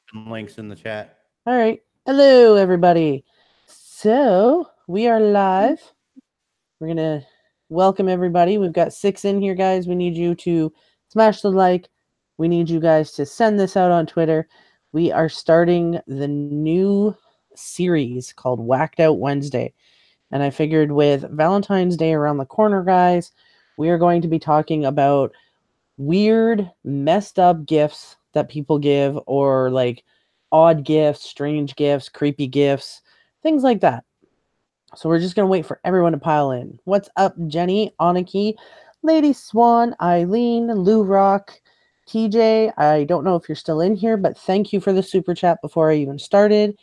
posting links in the chat. All right. Hello, everybody. So we are live. We're going to welcome everybody. We've got 6 in here, guys. We need you to smash the like. We need you guys to send this out on Twitter. We are starting the new series called Whacked Out Wednesday. And I figured with Valentine's Day around the corner, guys, we are going to be talking about weird, messed up gifts that people give, or like odd gifts, strange gifts, creepy gifts, things like that. So we're just going to wait for everyone to pile in. What's up, Jenny, Aniki, Lady Swan, Eileen, Lou Rock, TJ? I don't know if you're still in here, but thank you for the super chat before I even started.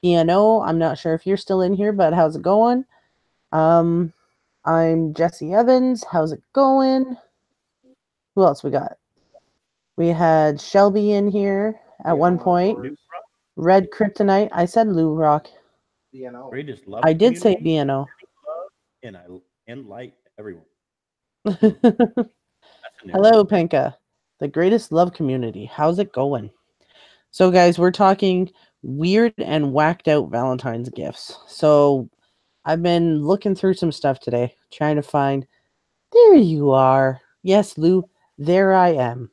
ENO, I'm not sure if you're still in here, but how's it going? I'm Jesse Evans. How's it going? Who else we got? We had Shelby in here at one point. Red Kryptonite. I said Lou Rock. I did say BNO. And light everyone. Hello, Penka. The greatest love community. How's it going? So, guys, we're talking weird and whacked out Valentine's gifts. So, I've been looking through some stuff today, trying to find. There you are. Yes, Lou, there I am.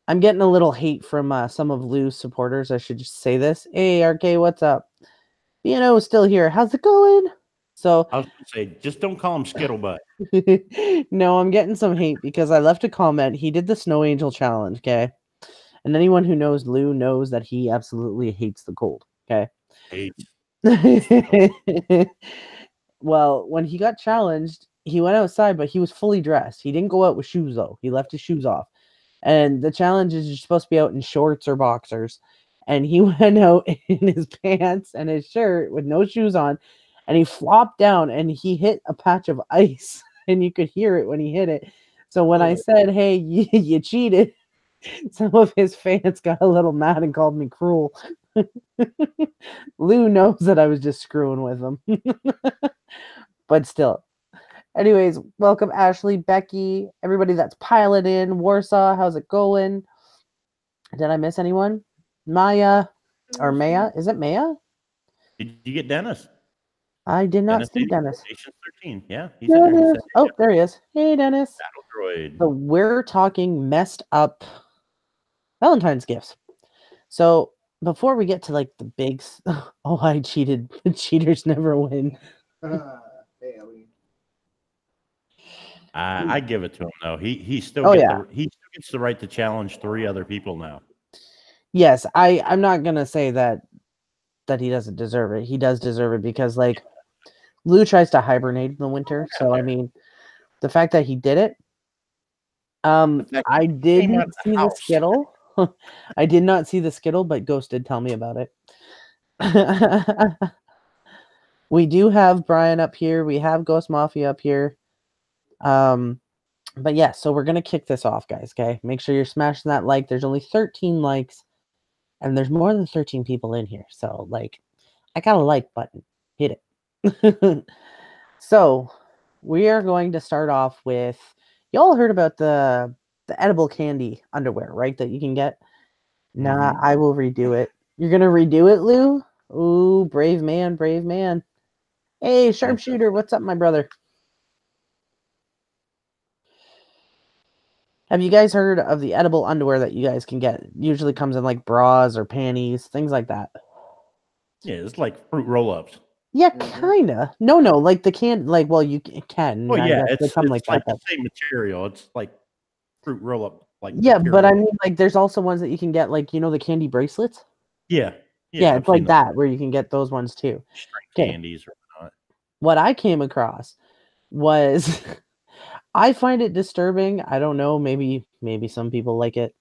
I'm getting a little hate from some of Lou's supporters. I should just say this. Hey, RK, what's up? BNO is still here. How's it going? So I was going to say, just don't call him Skittlebutt. No, I'm getting some hate because I left a comment. He did the Snow Angel challenge, okay? And anyone who knows Lou knows that he absolutely hates the cold, okay? Hates. Well, when he got challenged, he went outside, but he was fully dressed. He didn't go out with shoes, though. He left his shoes off. And the challenge is you're supposed to be out in shorts or boxers. And he went out in his pants and his shirt with no shoes on. And he flopped down and he hit a patch of ice. And you could hear it when he hit it. So when I said, hey, you cheated, some of his fans got a little mad and called me cruel. Lou knows that I was just screwing with him. But still. Anyways, welcome Ashley, Becky, everybody that's piling in. Warsaw, how's it going? Did I miss anyone? Maya or Maya? Is it Maya? Did you get Dennis? I did not see Dennis. Station 13. Yeah, he's in there. He said, oh, there he is. Hey, Dennis. Battle Droid. So we're talking messed up Valentine's gifts. So before we get to like the bigs, oh, I cheated. Cheaters never win. I give it to him though. He still he still gets the right to challenge 3 other people now. Yes, I'm not gonna say that he doesn't deserve it. He does deserve it because like Lou tries to hibernate in the winter. So I mean, the fact that he did it. I didn't see the Skittle. I did not see the Skittle, but Ghost did tell me about it. We do have Brian up here. We have Ghost Mafia up here. But yeah, so we're gonna kick this off, guys. Okay, make sure you're smashing that like. There's only 13 likes, and there's more than 13 people in here. So like, I got a like button. Hit it. So we are going to start off with. Y'all heard about the edible candy underwear, right? That you can get. Nah, I will redo it. You're gonna redo it, Lou? Ooh, brave man, brave man. Hey, sharpshooter, what's up, my brother? Have you guys heard of the edible underwear that you guys can get? It usually comes in like bras or panties, things like that. Yeah, it's like fruit roll-ups. Yeah, kinda. No, like the can, like, well, you can. Oh yeah, it's like the same material. It's like fruit roll-up. Like yeah, but I mean, like, there's also ones that you can get, like, you know, the candy bracelets. Yeah, it's like that where you can get those ones too. String candies or not. What I came across was, I find it disturbing. I don't know. Maybe some people like it,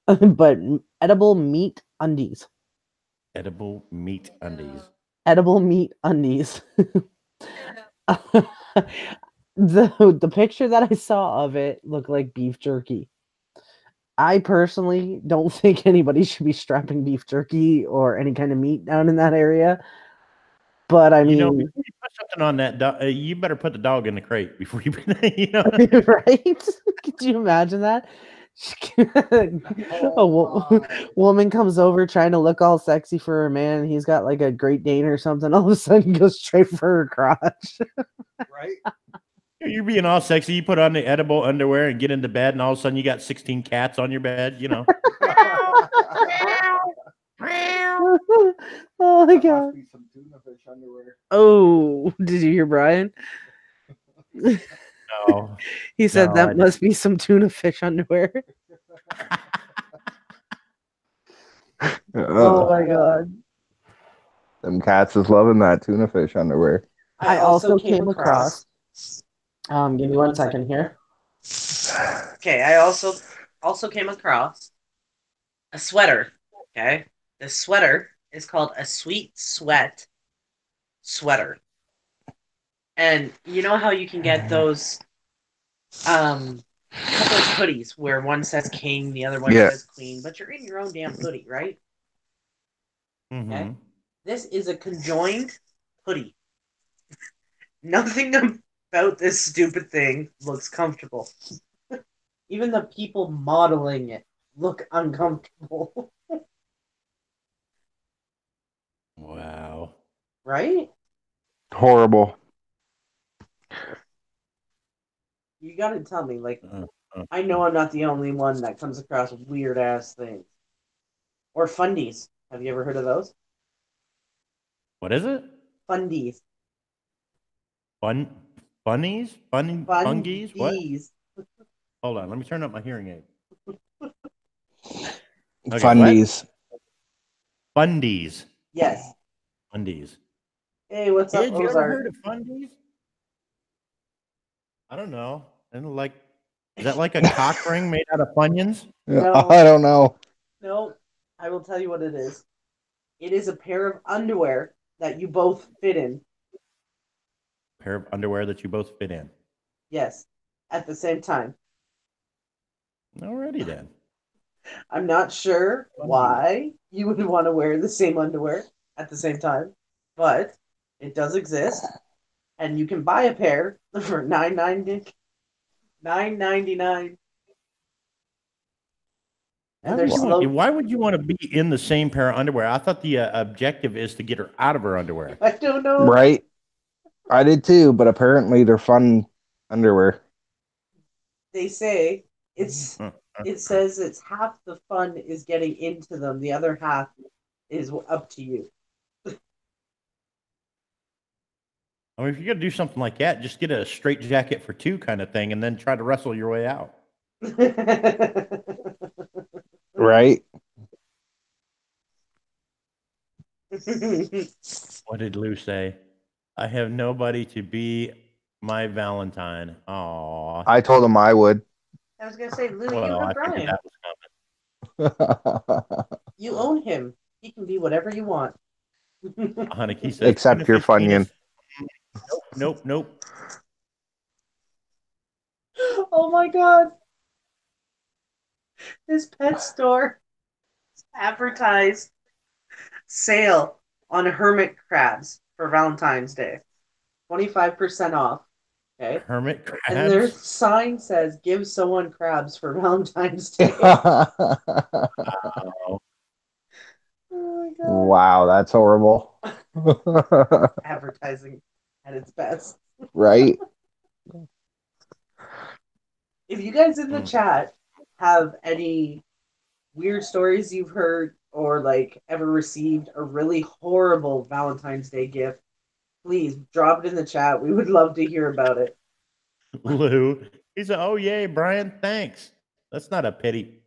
but edible meat undies. Edible meat undies. Edible meat undies. The picture that I saw of it looked like beef jerky. I personally don't think anybody should be strapping beef jerky or any kind of meat down in that area. But I mean, you put something on that. You better put the dog in the crate before you. Right? Could you imagine that? Woman comes over trying to look all sexy for her man. And he's got like a Great Dane or something. All of a sudden, goes straight for her crotch. Right? You're being all sexy. You put on the edible underwear and get into bed, and all of a sudden you got 16 cats on your bed. You know. Oh my god! Must be some tuna fish underwear. Oh, did you hear Brian? No. He said No, that must be some tuna fish underwear. Oh my god! Them cats is loving that tuna fish underwear. I also came across. Give me 1 second here. Okay, I also came across a sweater. Okay, the sweater is called a sweet sweat sweater, and you know how you can get those couple hoodies where one says king, the other one says queen, but you're in your own damn hoodie, right? Mm-hmm. Okay. This is a conjoined hoodie. Nothing about this stupid thing looks comfortable. Even the people modeling it look uncomfortable. Wow. Right? Horrible. You gotta tell me, like, I know I'm not the only one that comes across weird ass things. Or fundies. Have you ever heard of those? What is it? Fundies. Bunnies? Fungies? What? Fundies. Hold on. Let me turn up my hearing aid. Okay, Fundies. Fundies. Yes. Fundies. Hey, what's up, Kid, you ever Ozark? heard of fundies? I don't know. And like, is that like a cock ring made out of Funyuns? No. I don't know. No, I will tell you what it is. It is a pair of underwear that you both fit in. Pair of underwear that you both fit in. Yes, at the same time. Alrighty then. I'm not sure why you would want to wear the same underwear at the same time, but it does exist, and you can buy a pair for $9.99. And there's Why would you want to be in the same pair of underwear? I thought the objective is to get her out of her underwear. I don't know. Right? I did too, but apparently they're fun underwear. They say it says it's half the fun is getting into them, the other half is up to you. I mean, if you're gonna do something like that, just get a straight jacket for two kind of thing, and then try to wrestle your way out. Right? What did Lou say? I have nobody to be my Valentine. Aww. I told him I would. I was gonna say, Lou, Well, you I and figured Brian. that was coming. You own him. He can be whatever you want. Honey, he says, Except your Funyun. Nope. Oh my god. This pet store advertised sale on hermit crabs for Valentine's Day. 25% off. Okay. Hermit crabs. And their sign says, give someone crabs for Valentine's Day. Wow. Oh my god. Wow, that's horrible. Advertising at its best. Right? If you guys in the chat have any weird stories you've heard or like ever received a really horrible Valentine's Day gift, please drop it in the chat. We would love to hear about it. Lou, he said, "Oh yay, Brian, thanks." That's not a pity.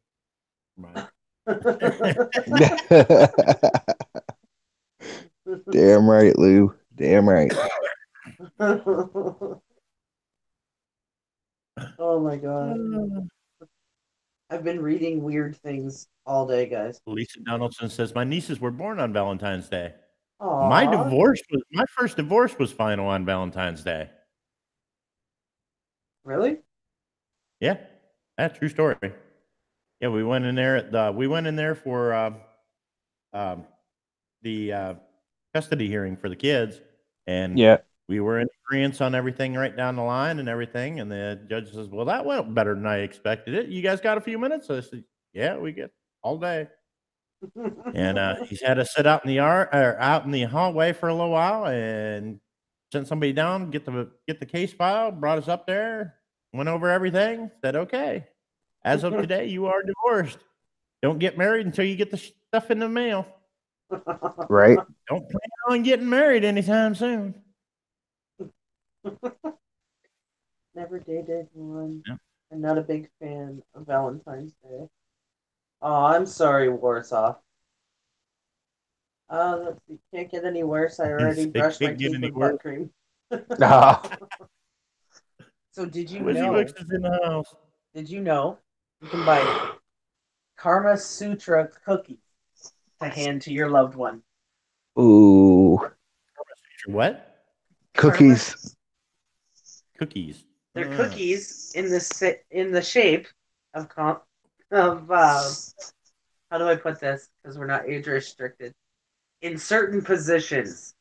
Damn right, Lou. Damn right. Oh my god. I've been reading weird things all day, guys. Lisa Donaldson says, "My nieces were born on Valentine's Day." Aww. My first divorce was final on Valentine's Day. Really? Yeah, that's true story. Yeah, we went in there for the custody hearing for the kids, and Yeah, we were in agreement on everything right down the line and everything. And the judge says, "Well, that went better than I expected it. You guys got a few minutes?" I said, "Yeah, we get all day." And he's had us sit out in the yard or out in the hallway for a little while and sent somebody down, get the case file, brought us up there, went over everything, said, "Okay, as of today, you are divorced. Don't get married until you get the stuff in the mail. Right? Don't plan on getting married anytime soon." Never dated one. Yeah. I'm not a big fan of Valentine's Day. Oh, I'm sorry, Warsaw. Let's see. Can't get any worse. I already It brushed my can't get teeth any with worse. butt cream. Oh, So did you Wizzy know? Wix is in the house. Did you know you can buy Karma Sutra cookies to hand to your loved one? ooh, What? cookies. Cookies. They're cookies in the shape of how do I put this? Because we're not age restricted. In certain positions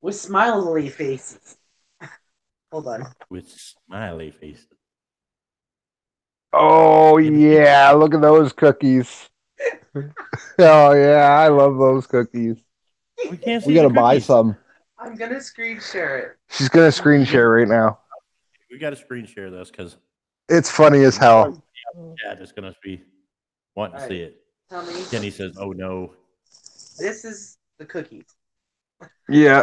with smiley faces. Hold on. With smiley faces. Oh yeah, look at those cookies. Oh yeah, I love those cookies. We can't see We gotta the buy cookies. some. I'm gonna screen share it. She's gonna screen share right now. We got to screen share this because It's funny as hell. Chad is going to be wanting to see it. Tell me. Kenny says, "Oh no." This is the cookies. Yeah.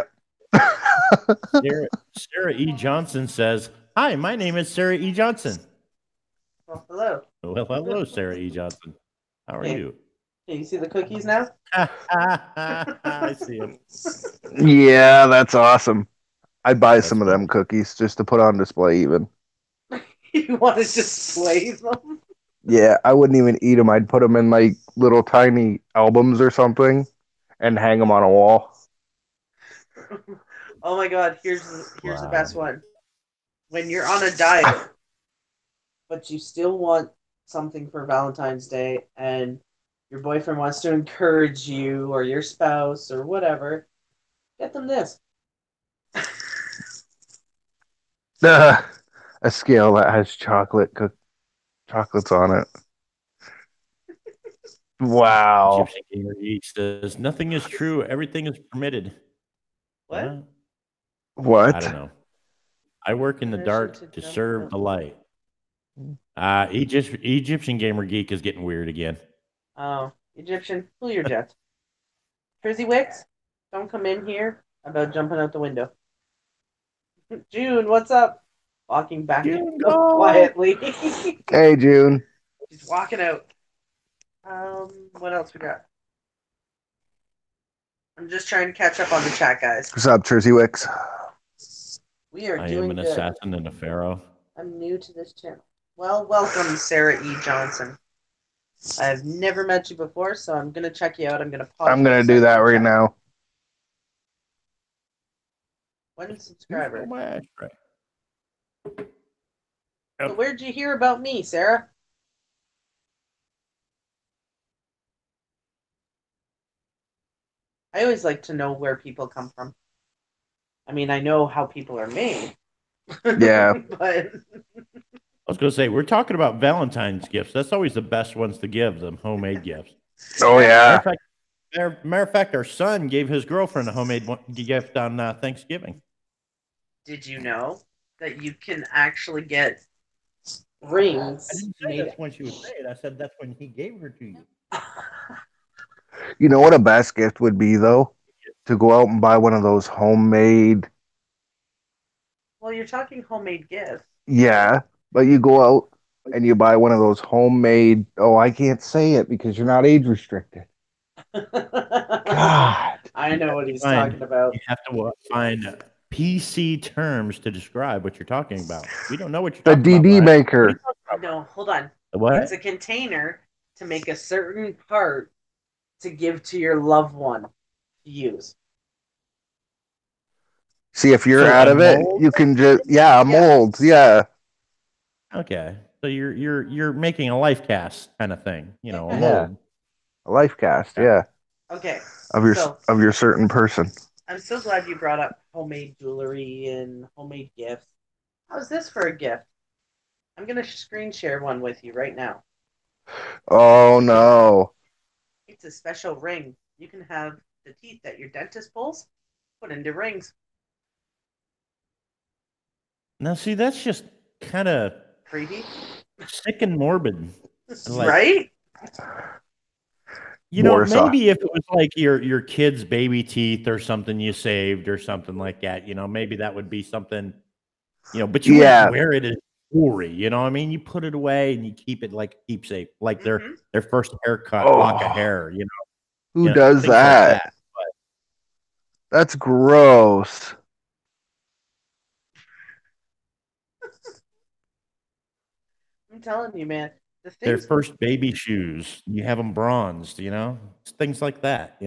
Sarah E. Johnson says, "Hi, my name is Sarah E. Johnson." Well, hello. Well, hello, Sarah E. Johnson. How are you? Can you see the cookies now? I see him. Yeah, that's awesome. I'd buy That's some of funny. them cookies just to put on display even. You want to display them? Yeah, I wouldn't even eat them. I'd put them in like little tiny albums or something and hang them on a wall. Oh my god, here's the best one. When you're on a diet, but you still want something for Valentine's Day and your boyfriend wants to encourage you or your spouse or whatever, get them this. A scale that has chocolates on it. Wow. Egyptian Gamer Geek says, "Nothing is true. Everything is permitted." What? What? I don't know. I work in the Permission dark to to jump serve out. the light. Egyptian Gamer Geek is getting weird again. Oh, Egyptian, pull your jet. Frizzy Wicks, don't come in here about jumping out the window. June, what's up? Walking back June, go! quietly. Hey, June. She's walking out. What else we got? I'm just trying to catch up on the chat, guys. What's up, Jersey Wicks? We are I doing am an good. assassin and a pharaoh. I'm new to this channel. Well, welcome, Sarah E. Johnson. I've never met you before, so I'm gonna check you out. I'm gonna pause. I'm gonna do that right now. 1 subscriber. My ashtray. So where'd you hear about me, Sarah? I always like to know where people come from. I mean, I know how people are made. Yeah. But I was going to say, we're talking about Valentine's gifts. That's always the best ones to give them, homemade gifts. Oh yeah. Matter of fact, our son gave his girlfriend a homemade gift on Thanksgiving. did you know that you can actually get rings? I didn't say that's when she was made. I said that's when he gave her to you. You know what a best gift would be though? To go out and buy one of those homemade. Well, you're talking homemade gifts. Yeah, but you go out and you buy one of those homemade. Oh, I can't say it because you're not age restricted. God. I know what he's talking about. You have to find PC terms to describe what you're talking about. We don't know what you're The talking about. DD Ryan. maker. No, hold on. What? It's a container to make a certain part to give to your loved one to use. See, if you're So out a of it, mold? you can just molds. Yeah. Okay, so you're making a life cast kind of thing, you know, a Yeah. mold. A life cast. Yeah. Yeah. Okay. of your So of your certain person. I'm so glad you brought up homemade jewelry and homemade gifts. How's this for a gift? I'm gonna screen share one with you right now. Oh no. It's a special ring. You can have the teeth that your dentist pulls put into rings. Now, see, that's just kind of Creepy, sick and morbid. Like, right? Warsaw. maybe if it was like your kid's baby teeth or something you saved or something like that, maybe that would be something, but you wouldn't Yeah. wear it as jewelry, you know what I mean? You put it away and you keep it like a keepsake, like Mhm. their first haircut, lock of Oh, hair, who does things like that? that. That's gross. I'm telling you, man. The Their things. first baby shoes, you have them bronzed, things like that,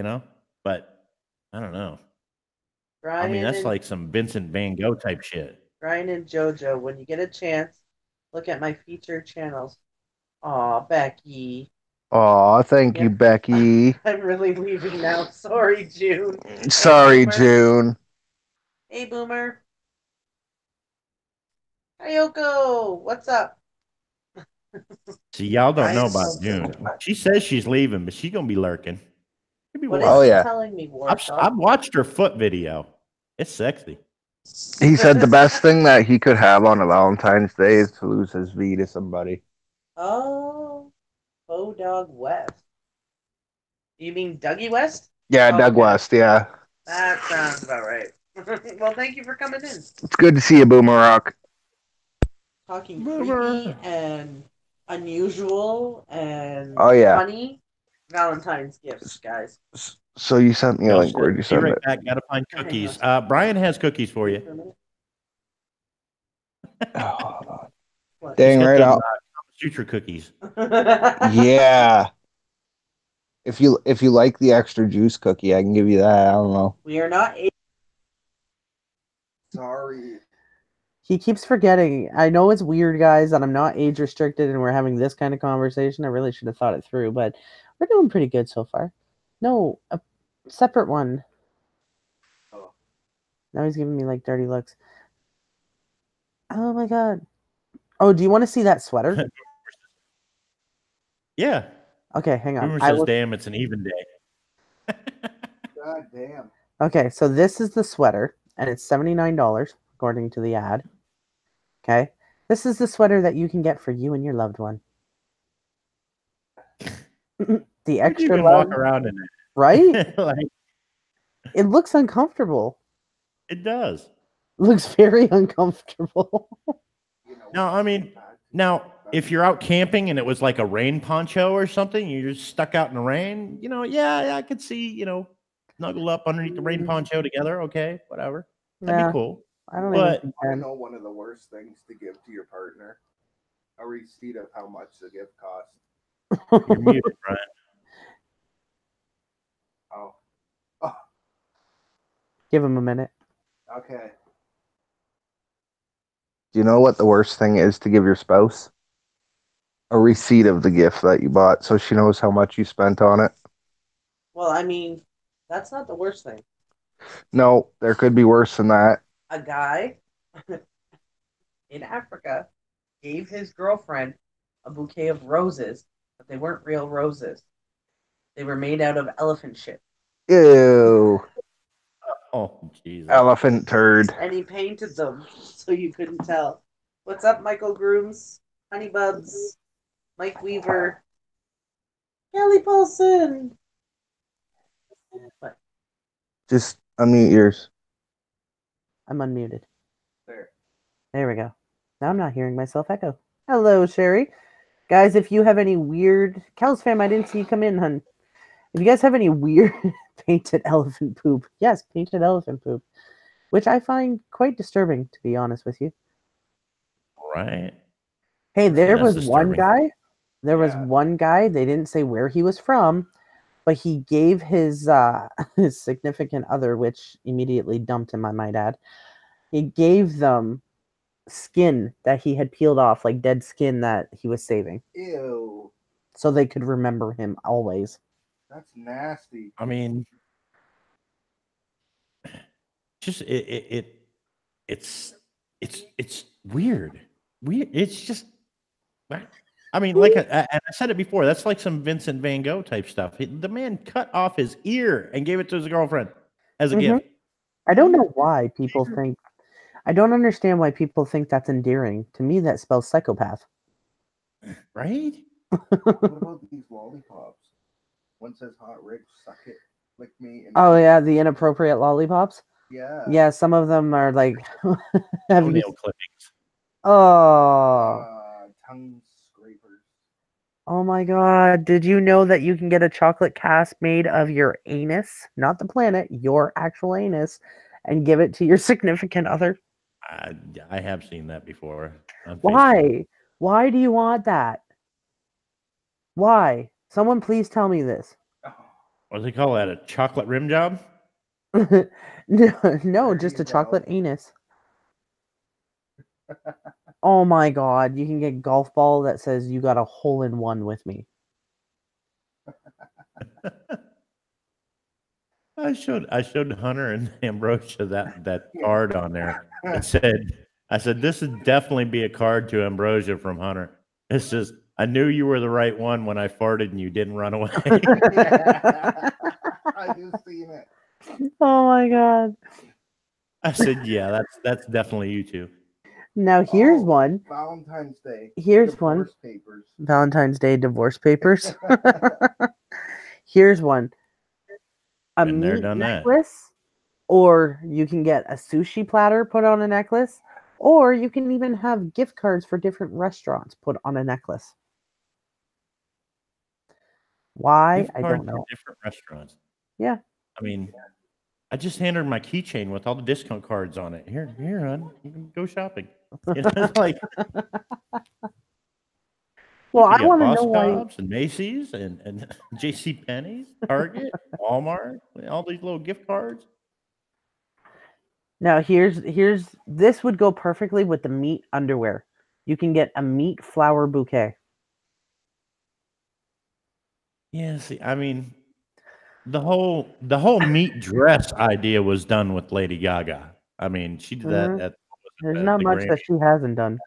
but I don't know. I mean, Brian that's and like some Vincent Van Gogh type shit. Brian and JoJo, when you get a chance, look at my featured channels. Aw, Becky. Aw, thank you, Yeah. Becky. I'm really leaving now. Sorry, June. Sorry, Boomer. June. Hey, Boomer. Ayoko, what's up? See, y'all don't know Brian about loves June. JoJo. She says she's leaving, but she's gonna be lurking. She'll be What Oh, is watching. he yeah. telling me, I've Warsaw? watched her foot video. It's sexy. He said the best thing that he could have on a Valentine's Day is to lose his V to somebody. Oh, W.O.W West. You mean Dougie West? Yeah, Oh, Doug okay. West, yeah. That sounds about right. Well, thank you for coming in. It's good to see you, Boomer Rock. Talking Boomer. creepy and unusual and Oh, yeah. funny Valentine's gifts, guys. So you sent me a link. Gotcha. Where'd you Be send right it? back. Gotta find Hang on. cookies. Brian has cookies for you. For a minute. Oh, What? He's dang got right them out. Sutra cookies. Yeah. If you like the extra juice cookie, I can give you that. I don't know. We are not. Sorry. He keeps forgetting. I know it's weird, guys, that I'm not age restricted and we're having this kind of conversation. I really should have thought it through, but we're doing pretty good so far. No, a separate one. Oh. Now he's giving me like dirty looks. Oh my god. Oh, do you want to see that sweater? Yeah. Okay, hang on. Boomer I says, will. "Damn, it's an even day." God damn. Okay, so this is the sweater, and it's $79 according to the ad. Okay, this is the sweater that you can get for you and your loved one. The Who'd you extra even walk love, around in right? it? Like, It looks uncomfortable. it does. Looks very uncomfortable. You know, No, I mean, now if you're out camping and it was like a rain poncho or something, you're just stuck out in the rain. Yeah, I could see, snuggle up underneath the rain poncho together. Okay, whatever. That'd Yeah, be cool. I don't But even I think know one of the worst things to give to your partner. A receipt of how much the gift cost. you're muted, Brian. Oh. Give him a minute. Okay. Do you know what the worst thing is to give your spouse? A receipt of the gift that you bought so she knows how much you spent on it. Well, I mean, that's not the worst thing. No, there could be worse than that. A guy in Africa gave his girlfriend a bouquet of roses, but they weren't real roses. They were made out of elephant shit. Ew. Oh, Jesus. Elephant turd. And he painted them so you couldn't tell. What's up, Michael Grooms? Honeybubs? Mike Weaver? Kelly Paulson? What? Just unmute yours. I'm unmuted. There. There we go. Now I'm not hearing myself echo. Hello, Sherry. Guys, if you have any weird... Kel's fam, I didn't see you come in, hun. If you guys have any weird painted elephant poop, yes, painted elephant poop, which I find quite disturbing, to be honest with you. Right. Hey, there That's was one disturbing. guy. There was Yeah. one guy. They didn't say where he was from, but he gave his his significant other, which immediately dumped him, I might add. He gave them skin that he had peeled off, like dead skin that he was saving, Ew. so they could remember him always. That's nasty. I mean, just it's weird. Weird. It's just. I mean, and I said it before. That's like some Vincent Van Gogh type stuff. The man cut off his ear and gave it to his girlfriend as a gift. I don't know why people think. I don't understand why people think that's endearing. To me, that spells psychopath. Right? What about these lollipops? One says hot Rick, suck it, lick me. And Oh yeah, the inappropriate lollipops. yeah. Yeah, some of them are like. Have you? Nail clippings. Oh. Tongue scrapers. Oh my God! Did you know that you can get a chocolate cast made of your anus, not the planet, your actual anus, and give it to your significant other? I have seen that before. On Facebook. Why? Why do you want that? Why? Someone please tell me this. What do they call that? A chocolate rim job? No, just a chocolate anus. Oh my God! You can get golf ball that says you got a hole in one with me. I showed Hunter and Ambrosia that card on there. I said this would definitely be a card to Ambrosia from Hunter. It says, I knew you were the right one when I farted and you didn't run away. Yeah. I just seen it. Oh my God! I said, yeah, that's definitely you two. Now here's one. Valentine's Day. Here's Divorce one. Papers. Valentine's Day divorce papers. Here's one. A Been there, meat done that. necklace, or you can get a sushi platter put on a necklace, or you can even have gift cards for different restaurants put on a necklace. Why? Gift I cards don't know. for different restaurants. Yeah. I mean, I just handed her my keychain with all the discount cards on it. Here, hon, you can go shopping. It's like, Well, I got want to Boss know why. Cobbs and Macy's and J.C. Penney's, Target, Walmart, all these little gift cards. Now here's this would go perfectly with the meat underwear. You can get a meat flower bouquet. Yeah, see, I mean, the whole meat dress idea was done with Lady Gaga. I mean, she did that at There's not much Grammy. that she hasn't done.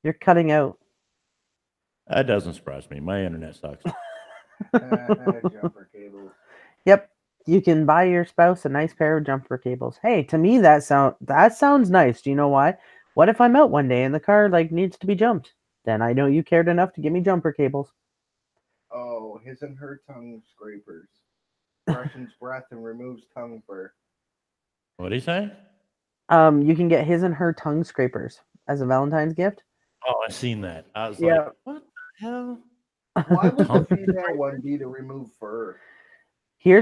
You're cutting out. That doesn't surprise me. My internet sucks. Jumper cables. Yep. You can buy your spouse a nice pair of jumper cables. Hey, to me that sounds nice. Do you know why? What if I'm out one day and the car needs to be jumped? Then I know you cared enough to give me jumper cables. Oh, his and her tongue scrapers. Freshens breath and removes tongue fur. What did he say? You can get his and her tongue scrapers as a Valentine's gift. Oh, I seen that. I was Yeah. like, what the hell? Why would the female one be to remove fur? Go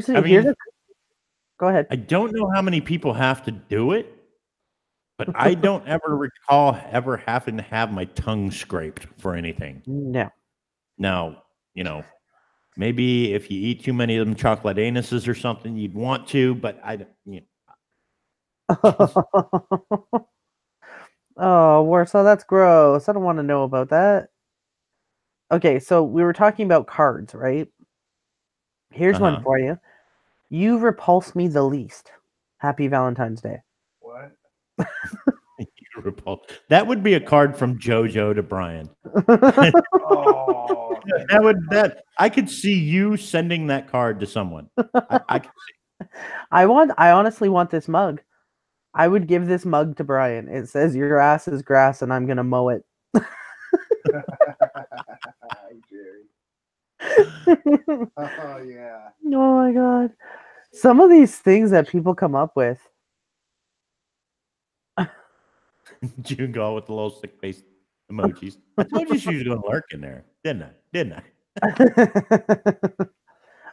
ahead. I don't know how many people have to do it, but I don't ever recall ever having to have my tongue scraped for anything. No. Now, maybe if you eat too many of them chocolate anuses or something, you'd want to, but I don't. Oh, Warsaw, that's gross. I don't want to know about that. Okay, so we were talking about cards, right? Here's one for you. You repulse me the least. Happy Valentine's Day. What? You repulse. That would be a card from JoJo to Brian. Oh, I could see you sending that card to someone. I could see. I honestly want this mug. I would give this mug to Brian. It says your ass is grass and I'm gonna mow it. Jerry. Oh yeah. Oh my God. Some of these things that people come up with. June go with the little sick face emojis. I told you she was going to lurk in there, didn't I?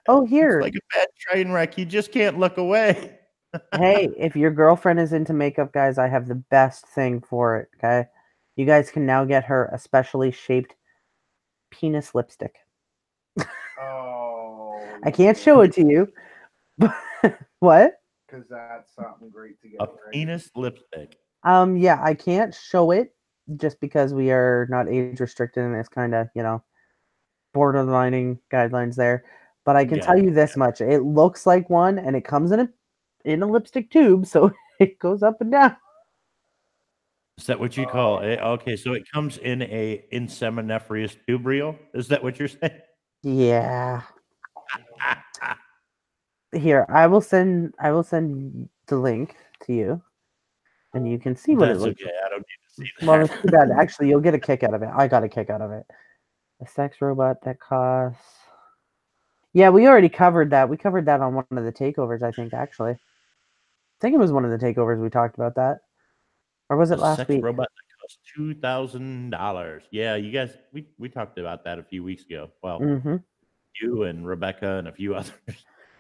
Oh, here. It's like a bad train wreck. You just can't look away. Hey, if your girlfriend is into makeup, guys, I have the best thing for it. Okay, you guys can now get her a specially shaped penis lipstick. Oh. I can't show it to you. What? Because that's something great to get. A penis lipstick. Yeah, I can't show it just because we are not age restricted and it's kind of, borderlining guidelines there. But I can tell you this much. It looks like one and it comes in a lipstick tube, so it goes up and down. Is that what you call it? Okay, so it comes in a inseminiferous tube reel? Is that what you're saying? Yeah. Here, I will send the link to you, and you can see what it That's looks okay. I don't need to see that. Well, it's too bad. Actually, you'll get a kick out of it. I got a kick out of it. A sex robot that costs. Yeah, we already covered that. We covered that on one of the takeovers, I think, actually. I think it was one of the takeovers we talked about that. Or was it last sex week? robot that costs $2,000. Yeah, you guys, we talked about that a few weeks ago. Well, you and Rebecca and a few others.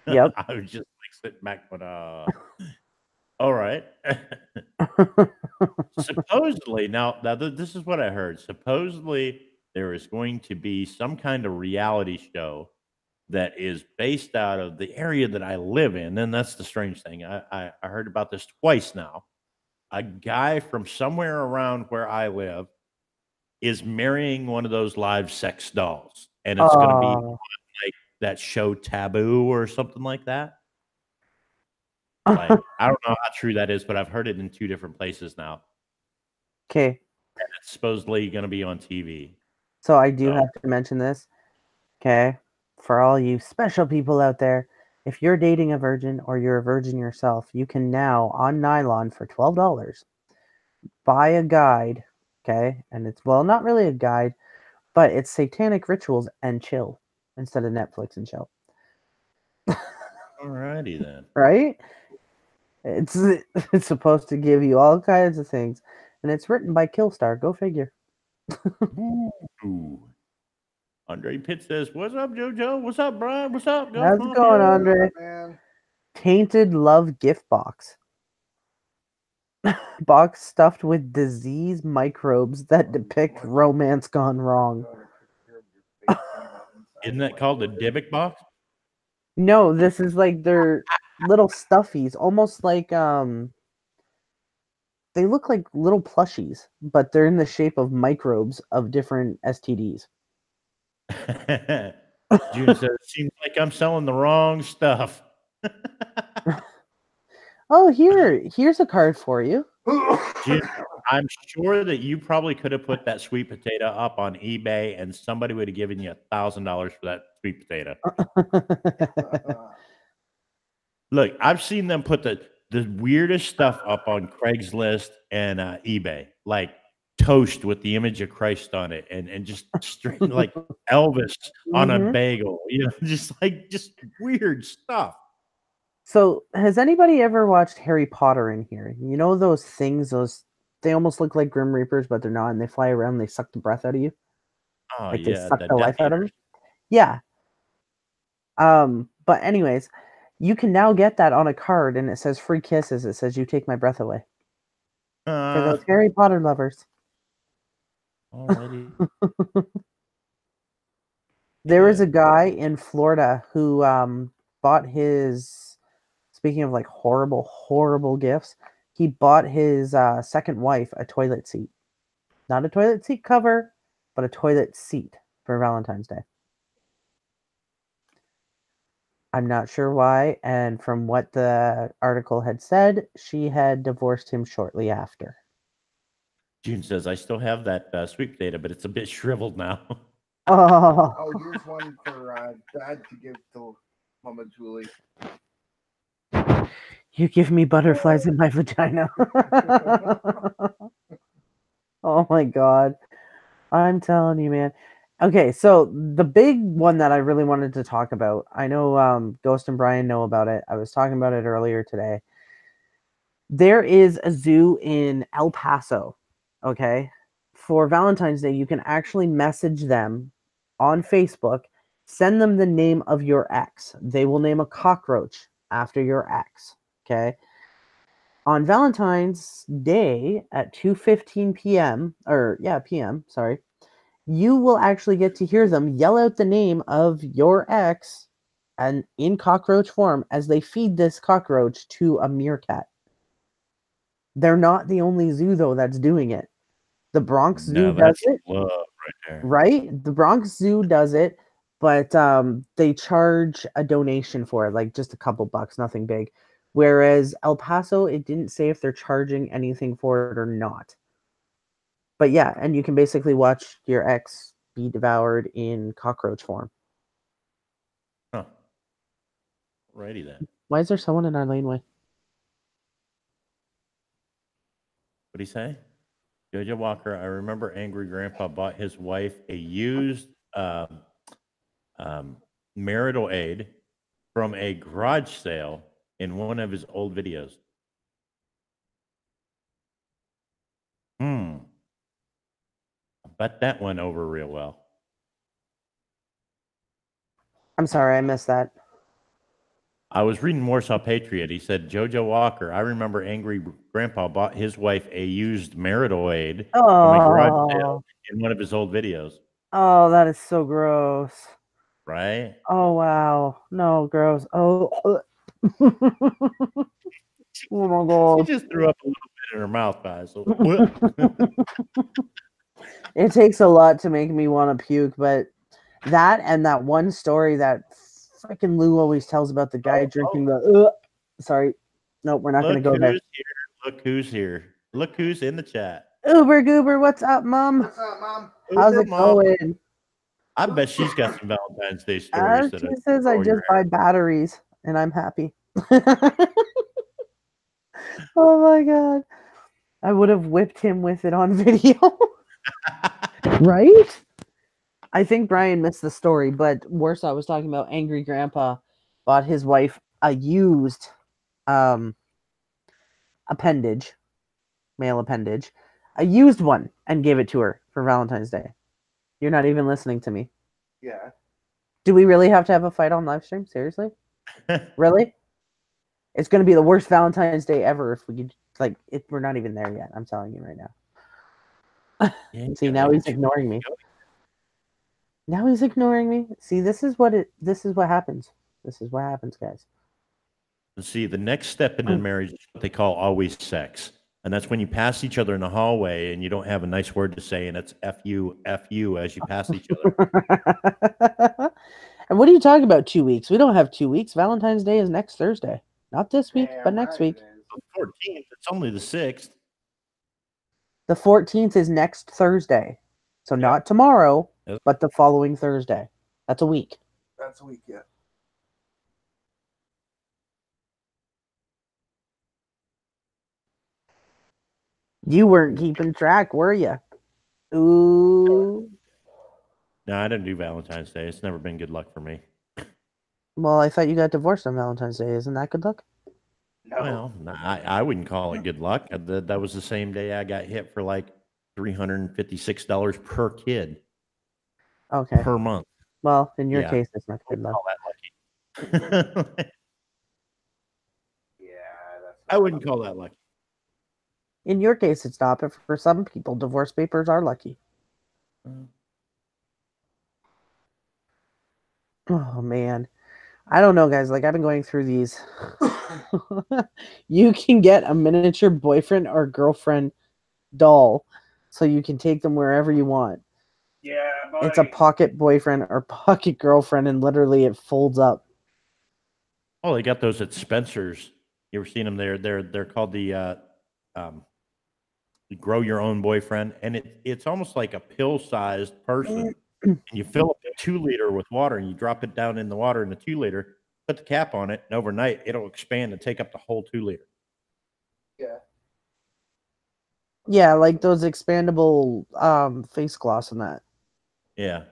Yep. I was just like sitting back, but all right. Supposedly, now this is what I heard. Supposedly, there is going to be some kind of reality show that is based out of the area that I live in. And that's the strange thing. I heard about this twice now. A guy from somewhere around where I live is marrying one of those live sex dolls. And it's going to be like that show Taboo or something like that. Like, I don't know how true that is, but I've heard it in 2 different places now. Okay. And it's supposedly going to be on TV. So I do have to mention this. Okay. For all you special people out there, if you're dating a virgin or you're a virgin yourself, you can now, on Nylon for $12, buy a guide. Okay. And it's, well, not really a guide, but it's Satanic Rituals and Chill instead of Netflix and Chill. Alrighty then. Right? It's supposed to give you all kinds of things. And it's written by Killstar. Go figure. Ooh. Andre Pitt says, "What's up, JoJo? What's up, Brian? What's up, Ghost How's it Mafia? going, Andre? What's up, man? Tainted Love gift box. Box stuffed with disease microbes that depict romance gone wrong. Isn't that called the Dybbuk box? No, this is like they're little stuffies, almost like they look like little plushies, but they're in the shape of microbes of different STDs. June says, "Seems like I'm selling the wrong stuff." Oh, here's a card for you. June, I'm sure that you probably could have put that sweet potato up on eBay, and somebody would have given you $1,000 for that sweet potato. Look, I've seen them put the weirdest stuff up on Craigslist and eBay, like toast with the image of Christ on it, and just straight like Elvis on a bagel, just weird stuff. So, has anybody ever watched Harry Potter in here? You know those things, they almost look like Grim Reapers, but they're not, and they fly around and they suck the breath out of you? Oh, like yeah, they suck the life out of them? Yeah. But anyways, you can now get that on a card, and it says free kisses. It says, "You take my breath away." For those Harry Potter lovers. Already. There was a guy in Florida who bought his, speaking of like horrible gifts, he bought his second wife a toilet seat. Not a toilet seat cover, but a toilet seat for Valentine's Day. I'm not sure why, and from what the article had said, she had divorced him shortly after. June says, "I still have that sweet potato, but it's a bit shriveled now." Oh, here's one for Dad to give to Mama Julie. You give me butterflies in my vagina. Oh my God. I'm telling you, man. Okay, so the big one that I really wanted to talk about, I know Ghost and Brian know about it. I was talking about it earlier today. There is a zoo in El Paso, okay? For Valentine's Day, you can actually message them on Facebook, send them the name of your ex. They will name a cockroach after your ex, okay? On Valentine's Day at 2:15 p.m., p.m., sorry, you will actually get to hear them yell out the name of your ex and in cockroach form as they feed this cockroach to a meerkat. They're not the only zoo, though, that's doing it. The Bronx Zoo No, does that's it, love right there. right? The Bronx Zoo does it, but they charge a donation for it, like just a couple bucks, nothing big. Whereas El Paso, it didn't say if they're charging anything for it or not. But yeah, and you can basically watch your ex be devoured in cockroach form. Huh. Righty then. Why is there someone in our laneway? What'd he say? JoJo Walker, I remember Angry Grandpa bought his wife a used marital aid from a garage sale in one of his old videos. I bet that went over real well. I'm sorry, I missed that. I was reading Warsaw Patriot. He said, JoJo Walker, I remember Angry Grandpa bought his wife a used marital aid from a garage sale in one of his old videos. Oh, that is so gross. Right? Oh, wow. No, gross. Oh, oh my God. She just threw up a little bit in her mouth, guys. So, it takes a lot to make me want to puke, but that and that one story that freaking Lou always tells about the guy drinking the. Sorry. Nope, we're not going to go there. Look who's here. Look who's in the chat. Uber Goober, what's up, Mom? What's up, Mom? How's Uber it Mom. going? I bet she's got some Valentine's Day stories. She says I just buy batteries and I'm happy. Oh my God. I would have whipped him with it on video. Right? I think Brian missed the story, but Warsaw was talking about Angry Grandpa bought his wife a used appendage, male appendage, a used one, and gave it to her for Valentine's Day. You're not even listening to me. Yeah. Do we really have to have a fight on live stream? Seriously? Really? It's going to be the worst Valentine's Day ever if we could, like, we're not even there yet. I'm telling you right now. See, now he's ignoring me. Now he's ignoring me. See, this is what happens. This is what happens, guys. See, the next step in a marriage is what they call always sex. And that's when you pass each other in the hallway and you don't have a nice word to say, and it's F you as you pass each other. And what are you talking about 2 weeks? We don't have 2 weeks. Valentine's Day is next Thursday. Not this week, but next week. The 14th, it's only the 6th. The 14th is next Thursday. So not tomorrow, but the following Thursday. That's a week. That's a week, yeah. You weren't keeping track, were you? Ooh. No, I didn't do Valentine's Day. It's never been good luck for me. Well, I thought you got divorced on Valentine's Day. Isn't that good luck? No. Well, I wouldn't call it good luck. That was the same day I got hit for like $356 per kid. Okay. Per month. Well, in your case, it's not good luck. Yeah, I wouldn't call that lucky. In your case, it's not, but for some people, divorce papers are lucky. Oh, man. I don't know, guys. Like, I've been going through these. You can get a miniature boyfriend or girlfriend doll, so you can take them wherever you want. Yeah, buddy. It's a pocket boyfriend or pocket girlfriend, and literally it folds up. Oh, they got those at Spencer's. You ever seen them? They're called the grow your own boyfriend, and it's almost like a pill-sized person. And you fill up a 2-liter with water, and you drop it down in the water in the 2-liter. Put the cap on it, and overnight it'll expand and take up the whole 2-liter. Yeah. Yeah, like those expandable face gloss and that. Yeah.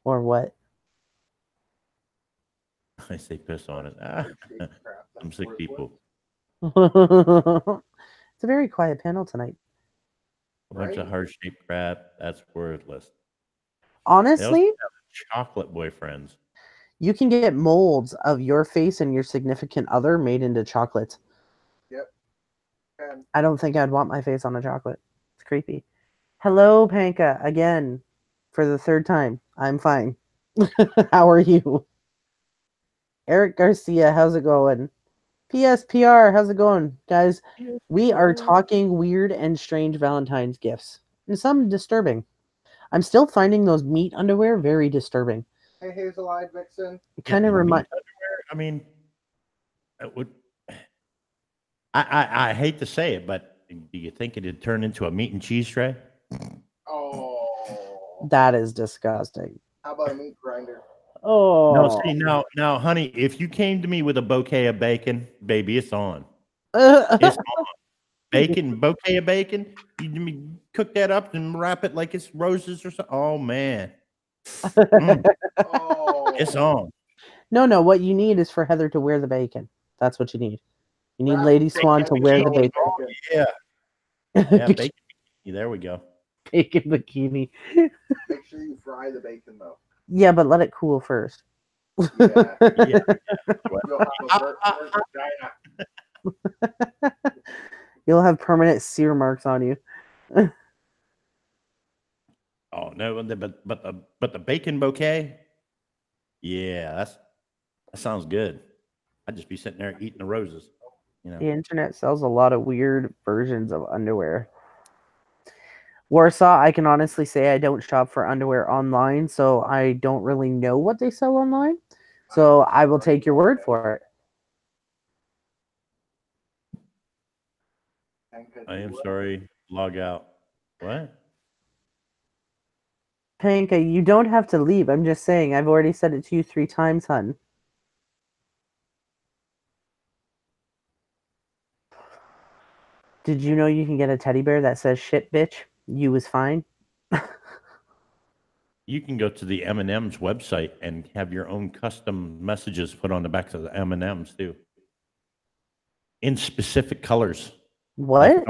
Or what? I say piss on it. Some sick people. It's a very quiet panel tonight. A bunch of heart-shaped crap. That's worthless. Honestly, chocolate boyfriends. You can get molds of your face and your significant other made into chocolate. Yep. I don't think I'd want my face on a chocolate. It's creepy. Hello, Panka, again, for the third time. I'm fine. How are you? Eric Garcia, how's it going? PSPR, how's it going, guys? We are talking weird and strange Valentine's gifts, and some disturbing. I'm still finding those meat underwear very disturbing. Hey, Hazel-eyed Vixen. It kind of meat remind. underwear, I mean, it would. I hate to say it, but do you think it'd turn into a meat and cheese tray? Oh. That is disgusting. How about a meat grinder? No, Oh. see now, honey, if you came to me with a bouquet of bacon, baby, it's on. It's on. Bacon, bouquet of bacon. You cook that up and wrap it like it's roses or something. Oh man, Oh. it's on. No. What you need is for Heather to wear the bacon. That's what you need. You need Lady Swan to wear the bacon. Yeah, yeah, bacon. There we go. Bacon bikini. Make sure you fry the bacon though. Yeah, but let it cool first. Yeah. Yeah. You'll have a burnt vagina. You'll have permanent sear marks on you. Oh no, but the bacon bouquet. Yeah, that sounds good. I'd just be sitting there eating the roses. You know. The internet sells a lot of weird versions of underwear. Warsaw, I can honestly say I don't shop for underwear online, so I don't really know what they sell online. So I will take your word for it. I am sorry. Log out. What? Panka, you don't have to leave. I'm just saying. I've already said it to you 3 times, hun. Did you know you can get a teddy bear that says "shit, bitch"? You was fine. You can go to the M&M's website and have your own custom messages put on the back of the M&M's too, in specific colors. What?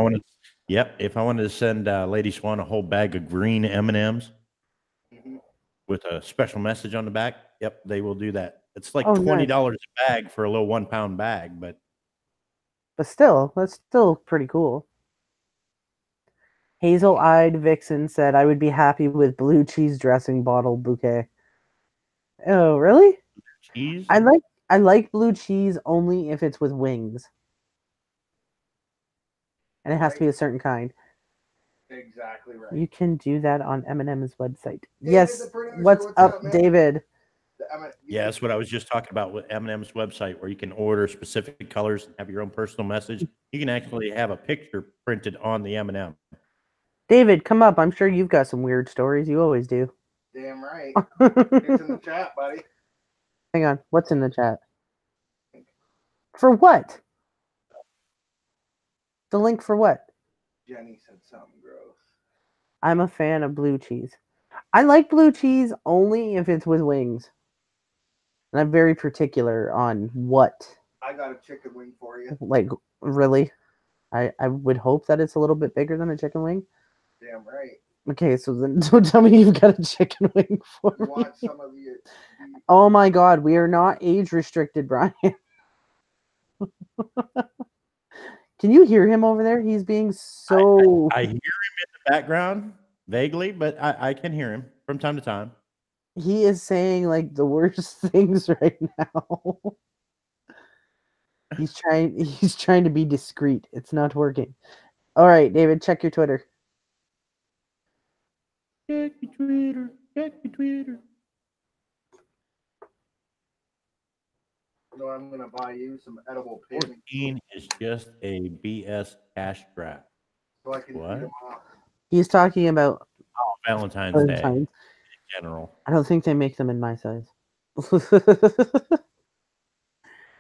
If I wanted to send Lady Swan a whole bag of green M&Ms with a special message on the back, yep, they will do that. It's like $20 a bag for a little 1 pound bag, but still, that's still pretty cool. Hazel-eyed Vixen said, "I would be happy with blue cheese dressing bottle bouquet." Oh, really? cheese. I like blue cheese only if it's with wings, and it has to be a certain kind. Exactly right. You can do that on M&M's website. David, yes. What's up, David? Yeah, that's what I was just talking about with M&M's website, where you can order specific colors and have your own personal message. You can actually have a picture printed on the M&M. David, come up. I'm sure you've got some weird stories. You always do. Damn right. It's in the chat, buddy. Hang on. What's in the chat? For what? The link for what? Jenny said something gross. I'm a fan of blue cheese. I like blue cheese only if it's with wings. And I'm very particular on what. I got a chicken wing for you. Like, really? I would hope that it's a little bit bigger than a chicken wing. Damn right. Okay, so then don't tell me you've got a chicken wing for You me. want some of the Oh my god, we are not age restricted, Brian. Can you hear him over there? He's being so... I hear him in the background, vaguely, but I can hear him from time to time. He is saying like the worst things right now. He's trying to be discreet. It's not working. All right, David, check your Twitter. Check your Twitter. Check your Twitter. No, I'm gonna buy you some edible pig. 14 is just a BS cash grab. So I can what? eat them off. He's talking about Valentine's Day in general. I don't think they make them in my size.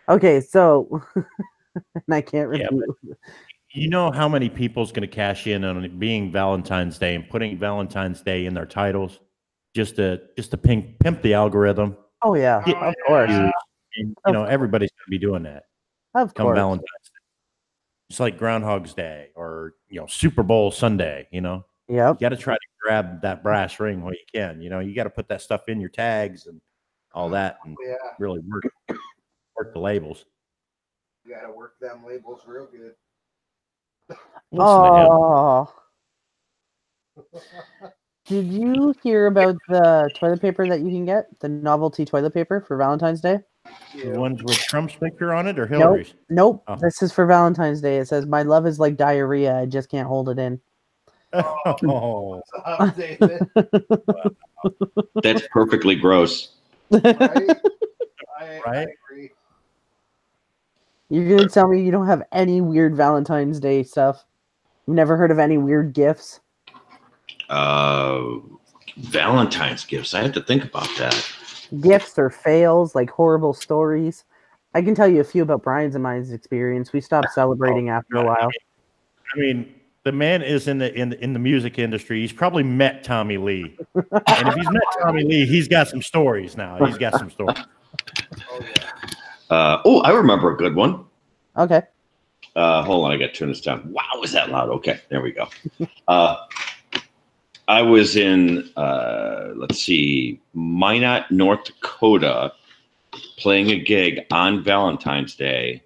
Okay, so and I can't repeat. Yeah, you know how many people's going to cash in on it being Valentine's Day and putting Valentine's Day in their titles just to pimp the algorithm. Oh yeah, of course. And, everybody's going to be doing that. Of come course. Valentine's Day. It's like Groundhog's Day or Super Bowl Sunday. Yep. You got to try to grab that brass ring while you can. You got to put that stuff in your tags and all that, and really work the labels. You got to work them labels real good. Oh. Did you hear about the toilet paper that you can get? The novelty toilet paper for Valentine's Day? The ones with Trump's picture on it or Nope. Hillary's? Nope. Oh. This is for Valentine's Day. It says, "My love is like diarrhea. I just can't hold it in." Oh, Stop, David. That's perfectly gross. Right? I Right? agree. You're gonna tell me you don't have any weird Valentine's Day stuff? You've never heard of any weird gifts? Valentine's gifts. I have to think about that. Gifts or fails, like horrible stories. I can tell you a few about Brian's and mine's experience. We stopped celebrating after a while. I mean, the man is in the music industry. He's probably met Tommy Lee, and if he's met Tommy Lee, he's got some stories now. He's got some stories. Oh, yeah. I remember a good one. Okay. Hold on, I got to turn this down. Wow, was that loud? Okay, there we go. I was in, let's see, Minot, North Dakota, playing a gig on Valentine's Day.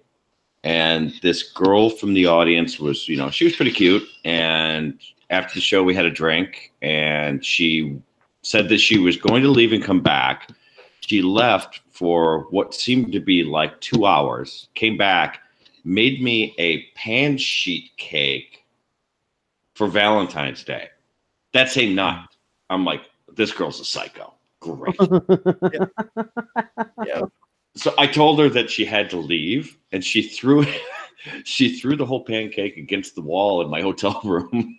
And this girl from the audience was, she was pretty cute. And after the show, we had a drink. And she said that she was going to leave and come back. She left for what seemed to be like 2 hours, came back, made me a pan sheet cake for Valentine's Day. That same night. I'm like, this girl's a psycho. Great. Yeah. So I told her that she had to leave, and she threw the whole pancake against the wall in my hotel room.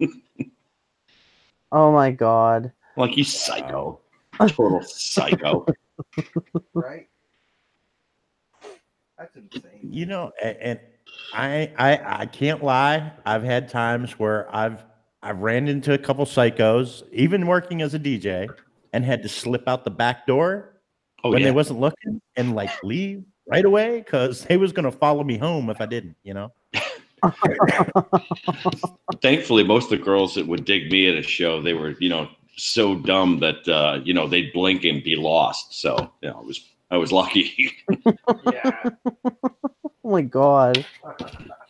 Oh my God. Like, you psycho. Total psycho. Right? That's insane. And I can't lie. I've had times where I've ran into a couple psychos, even working as a DJ, and had to slip out the back door when they wasn't looking and like leave right away because they was gonna follow me home if I didn't. Thankfully, most of the girls that would dig me at a show, they were, so dumb that they'd blink and be lost. So I was lucky. Yeah. Oh my God.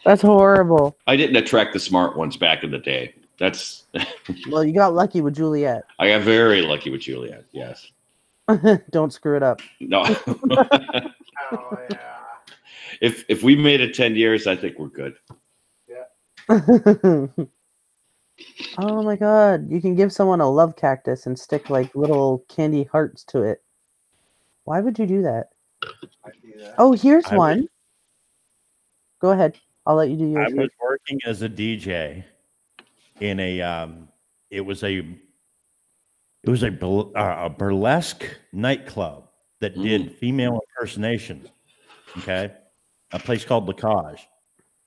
That's horrible. I didn't attract the smart ones back in the day. That's Well, you got lucky with Juliet. I got very lucky with Juliet. Yes. Don't screw it up. No. Oh, yeah. If we made it 10 years, I think we're good. Oh my God. You can give someone a love cactus and stick like little candy hearts to it. Why would you do that? I do that. Oh, here's I one. would- Go ahead. I'll let you do yours I was first. working as a DJ in it was a burlesque nightclub that did female impersonations. Okay, a place called Lacage,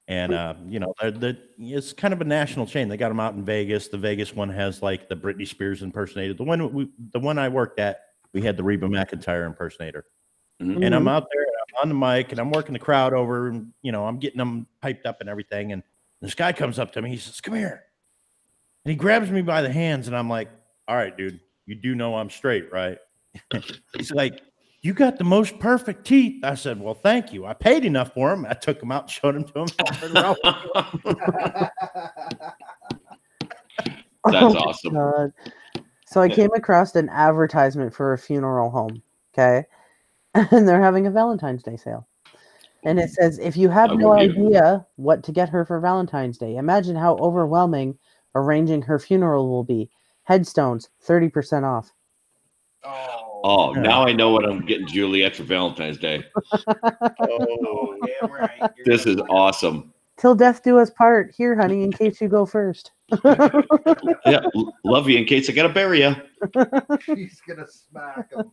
and it's kind of a national chain. They got them out in Vegas. The Vegas one has like the Britney Spears impersonator. The one I worked at, we had the Reba McEntire impersonator. Mhm. And I'm out there, I'm on the mic, and I'm working the crowd over, and I'm getting them piped up and everything. And this guy comes up to me, he says, "Come here," and he grabs me by the hands, and I'm like, "All right, dude, you do know I'm straight, right?" He's like, "You got the most perfect teeth." I said, "Well, thank you. I paid enough for them." I took them out and showed them to him. That's awesome. God. So I came across an advertisement for a funeral home. Okay. And they're having a Valentine's Day sale. And it says, if you have no idea what to get her for Valentine's Day, imagine how overwhelming arranging her funeral will be. Headstones, 30% off. Oh, now I know what I'm getting Juliet for Valentine's Day. Oh, damn right. This is awesome. Till death do us part. Here, honey, in case you go first. Yeah, love you in case I gotta bury you. She's gonna smack him.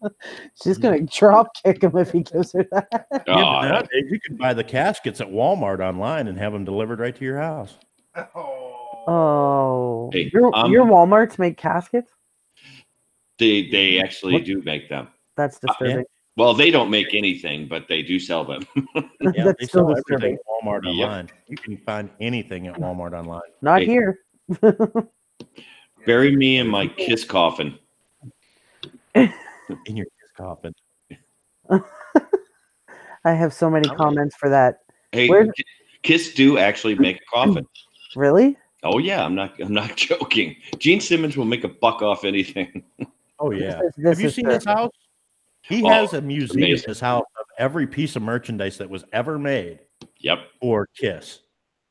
She's going to drop kick him if he gives her that. Yeah, but nowadays you can buy the caskets at Walmart online and have them delivered right to your house. Oh. Hey, your Walmarts make caskets? They actually do make them. That's disturbing. Well, they don't make anything, but they do sell them. Yeah, That's they still sell disturbing. everything at Walmart Yep. online. You can find anything at Walmart online. Not Hey. here. Bury me in my kiss coffin. In your coffin. I have so many comments for that. Hey, Where- Kiss do actually make a coffin. Really? Oh yeah, I'm not joking. Gene Simmons will make a buck off anything. Oh yeah. This Have you is seen true. his house? He Oh, has a it's museum in amazing. his house of every piece of merchandise that was ever made Yep. for Kiss.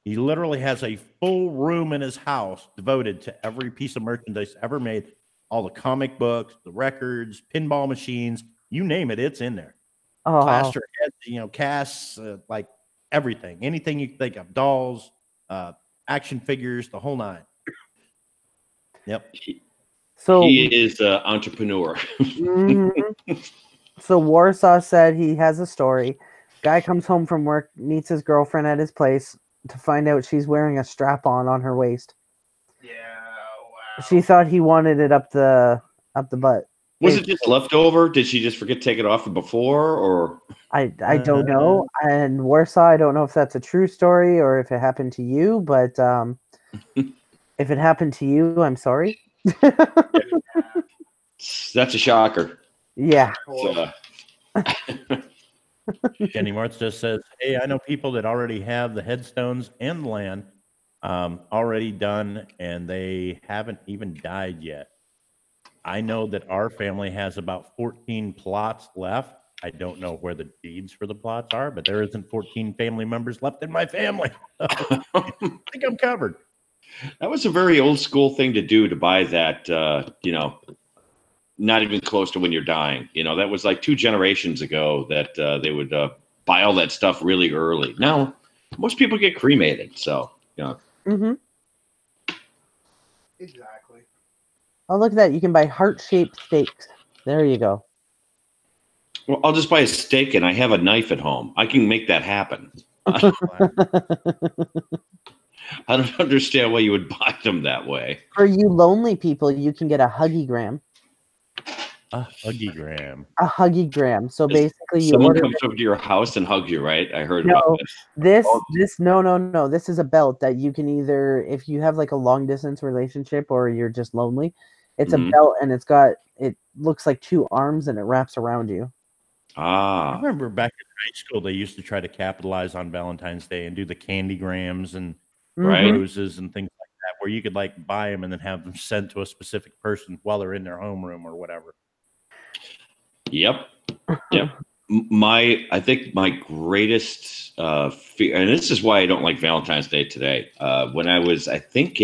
He literally has a full room in his house devoted to every piece of merchandise ever made. All the comic books, the records, pinball machines, you name it, it's in there. Oh, Plaster heads, casts, like everything, anything you think of, dolls, action figures, the whole nine. Yep. so He is an entrepreneur. mhm. So Warsaw said he has a story. Guy comes home from work, meets his girlfriend at his place to find out she's wearing a strap-on her waist. Yeah, wow. She thought he wanted it up the butt. Was it just leftover? Did she just forget to take it off before, or? I don't know. And Warsaw, I don't know if that's a true story or if it happened to you, but if it happened to you, I'm sorry. That's a shocker. Yeah. So, Jenny Martz just says, hey, I know people that already have the headstones and the land already done, and they haven't even died yet. I know that our family has about 14 plots left. I don't know where the deeds for the plots are, but there isn't 14 family members left in my family. I think I'm covered. that was a very old school thing to do, to buy that, not even close to when you're dying. That was like 2 generations ago that they would buy all that stuff really early. Now, most people get cremated. So, Mm-hmm. Exactly. Oh, look at that. You can buy heart-shaped steaks. There you go. Well, I'll just buy a steak, and I have a knife at home. I can make that happen. I don't understand why you would buy them that way. For you lonely people, you can get a huggy-gram. A huggy-gram. A huggy-gram. So basically, you Someone order comes over to your house and hugs you, right? I heard about this. No. This is a belt that you can either, if you have like a long distance relationship or you're just lonely, it's a belt, and it looks like 2 arms, and it wraps around you. I remember back in high school, they used to try to capitalize on Valentine's Day and do the candy grams and roses and things like that, where you could like buy them and then have them sent to a specific person while they're in their homeroom or whatever. Yep. I think my greatest fear, and this is why I don't like Valentine's Day today. When I was, I think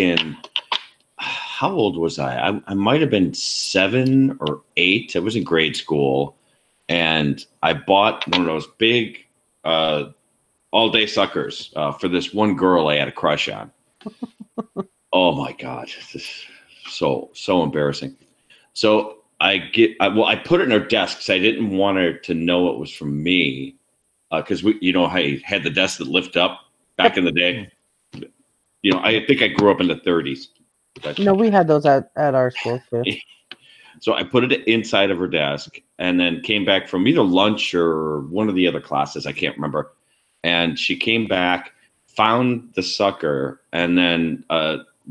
how old was I? I might have been 7 or 8. I was in grade school, and I bought one of those big all-day suckers for this one girl I had a crush on. Oh my God, this is so embarrassing. So I put it in her desk because I didn't want her to know it was from me, because I had the desk that lift up back in the day. I think I grew up in the 30s. But, no, we had those at our school too. So I put it inside of her desk, and then came back from either lunch or one of the other classes. I can't remember. And she came back, found the sucker, and then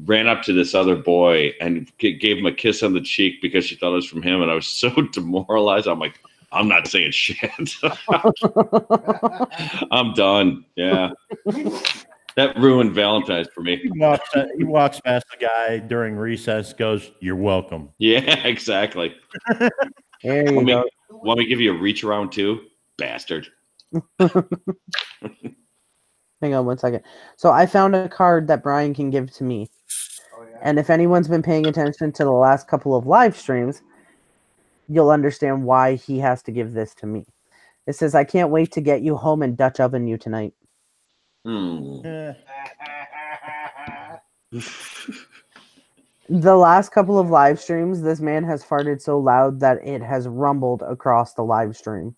ran up to this other boy and gave him a kiss on the cheek because she thought it was from him. And I was so demoralized. I'm like, I'm not saying shit. I'm done. Yeah. That ruined Valentine's for me. He walks past the guy during recess, goes, "You're welcome." Yeah, exactly. There you go. Want me to give you a reach around too? Bastard. Hang on one second. So I found a card that Brian can give to me. Oh, yeah. And if anyone's been paying attention to the last couple of live streams, you'll understand why he has to give this to me. It says, I can't wait to get you home and Dutch oven you tonight. Eh. The last couple of live streams, this man has farted so loud that it has rumbled across the live stream.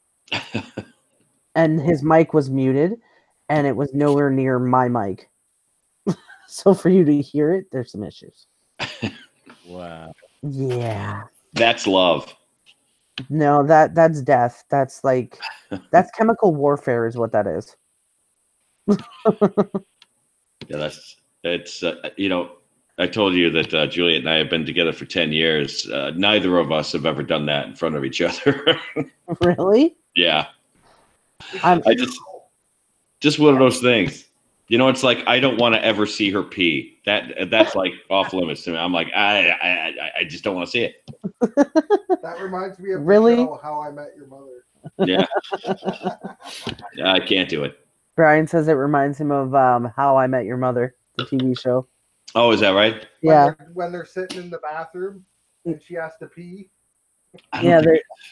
And his mic was muted, and it was nowhere near my mic. So for you to hear it, there's some issues. Wow. Yeah. That's love. No, that's death. That's chemical warfare is what that is. Yeah, it's I told you that Juliet and I have been together for 10 years. Neither of us have ever done that in front of each other. Really? Yeah. I just one of those things. You know, it's like I don't want to ever see her pee. That's like off limits to me. I'm like, I just don't want to see it. That reminds me of Really? the show How I Met Your Mother. Yeah, I can't do it. Brian says it reminds him of How I Met Your Mother, the TV show. Oh, is that right? Yeah. When they're sitting in the bathroom and she has to pee. Yeah,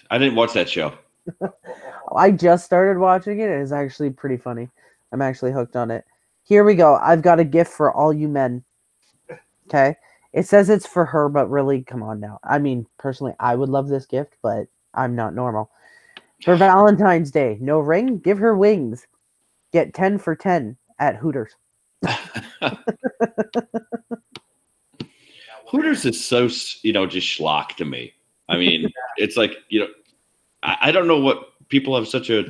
I didn't watch that show. I just started watching it. It's actually pretty funny. I'm actually hooked on it. Here we go. I've got a gift for all you men. Okay. It says it's for her, but really, come on now. I mean, personally, I would love this gift, but I'm not normal. For Valentine's Day, no ring, give her wings. Get 10 for 10 at Hooters. Hooters is so, just schlock to me. I mean, it's like, I don't know what people have such a,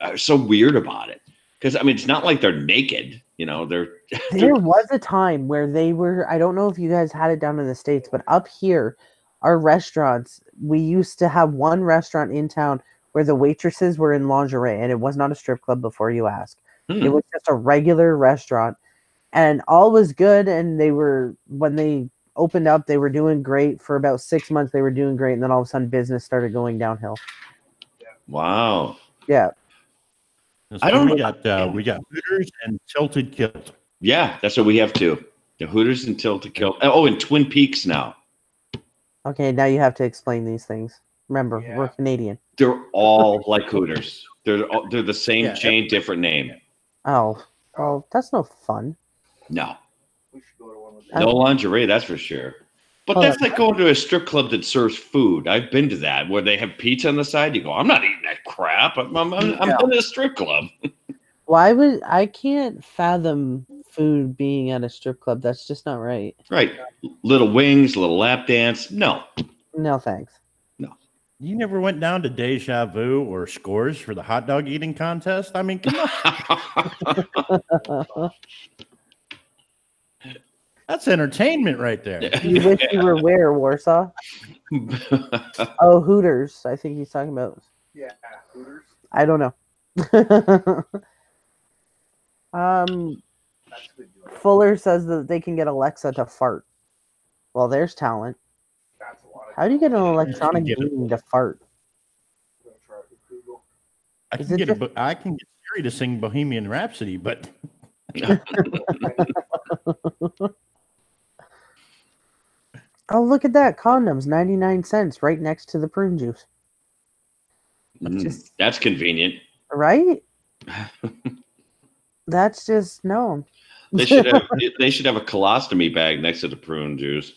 are so weird about it. Because, I mean, it's not like they're naked, they're. There was a time where they were, I don't know if you guys had it down in the States, but up here, our restaurants, we used to have one restaurant in town where the waitresses were in lingerie, and it was not a strip club before you ask. It was just a regular restaurant, and all was good, and when they opened up, they were doing great. For about 6 months, they were doing great, and then all of a sudden, business started going downhill. Wow. Yeah. I don't. We got Hooters and Tilted Kilt. Yeah, that's what we have too. The Hooters and Tilted Kilt. Oh, and Twin Peaks now. Okay, now you have to explain these things. Remember, Yeah. we're Canadian. They're all like Hooters. They're the same chain, different name. Oh, well, that's no fun. No. We should go to one of those. No lingerie, that's for sure. But Hold that's like going to a strip club that serves food. I've been to that where they have pizza on the side. You go, I'm not eating that crap. I'm in a strip club. I can't fathom food being at a strip club. That's just not right. Right. Little wings, little lap dance. No. No, thanks. You never went down to Deja Vu or Scores for the hot dog eating contest? I mean, come on. That's entertainment right there. You wish you were where, Warsaw? Oh, Hooters. I think he's talking about. Yeah, Hooters. I don't know. That's good. Fuller says that they can get Alexa to fart. Well, there's talent. That's a lot of. How do you get an electronic get it. being to fart? I'm gonna try it with Google. I can get Siri to sing Bohemian Rhapsody, but Oh, look at that. Condoms, 99 cents, right next to the prune juice. That's convenient. Right? That's just, no. They should have a colostomy bag next to the prune juice.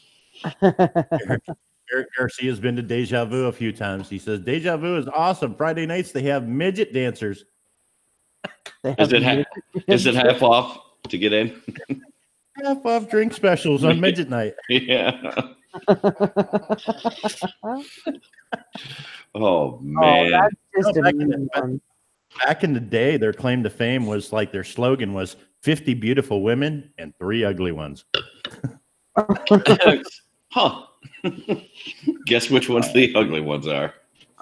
Eric Garcia's been to Deja Vu a few times. He says Deja Vu is awesome. Friday nights they have midget dancers. Is it half off to get in? Half off drink specials on midget night. Yeah. Oh man. That's just No, a mean one. Back in the day, their claim to fame was like their slogan was 50 beautiful women and 3 ugly ones. Huh. Guess which ones the ugly ones are.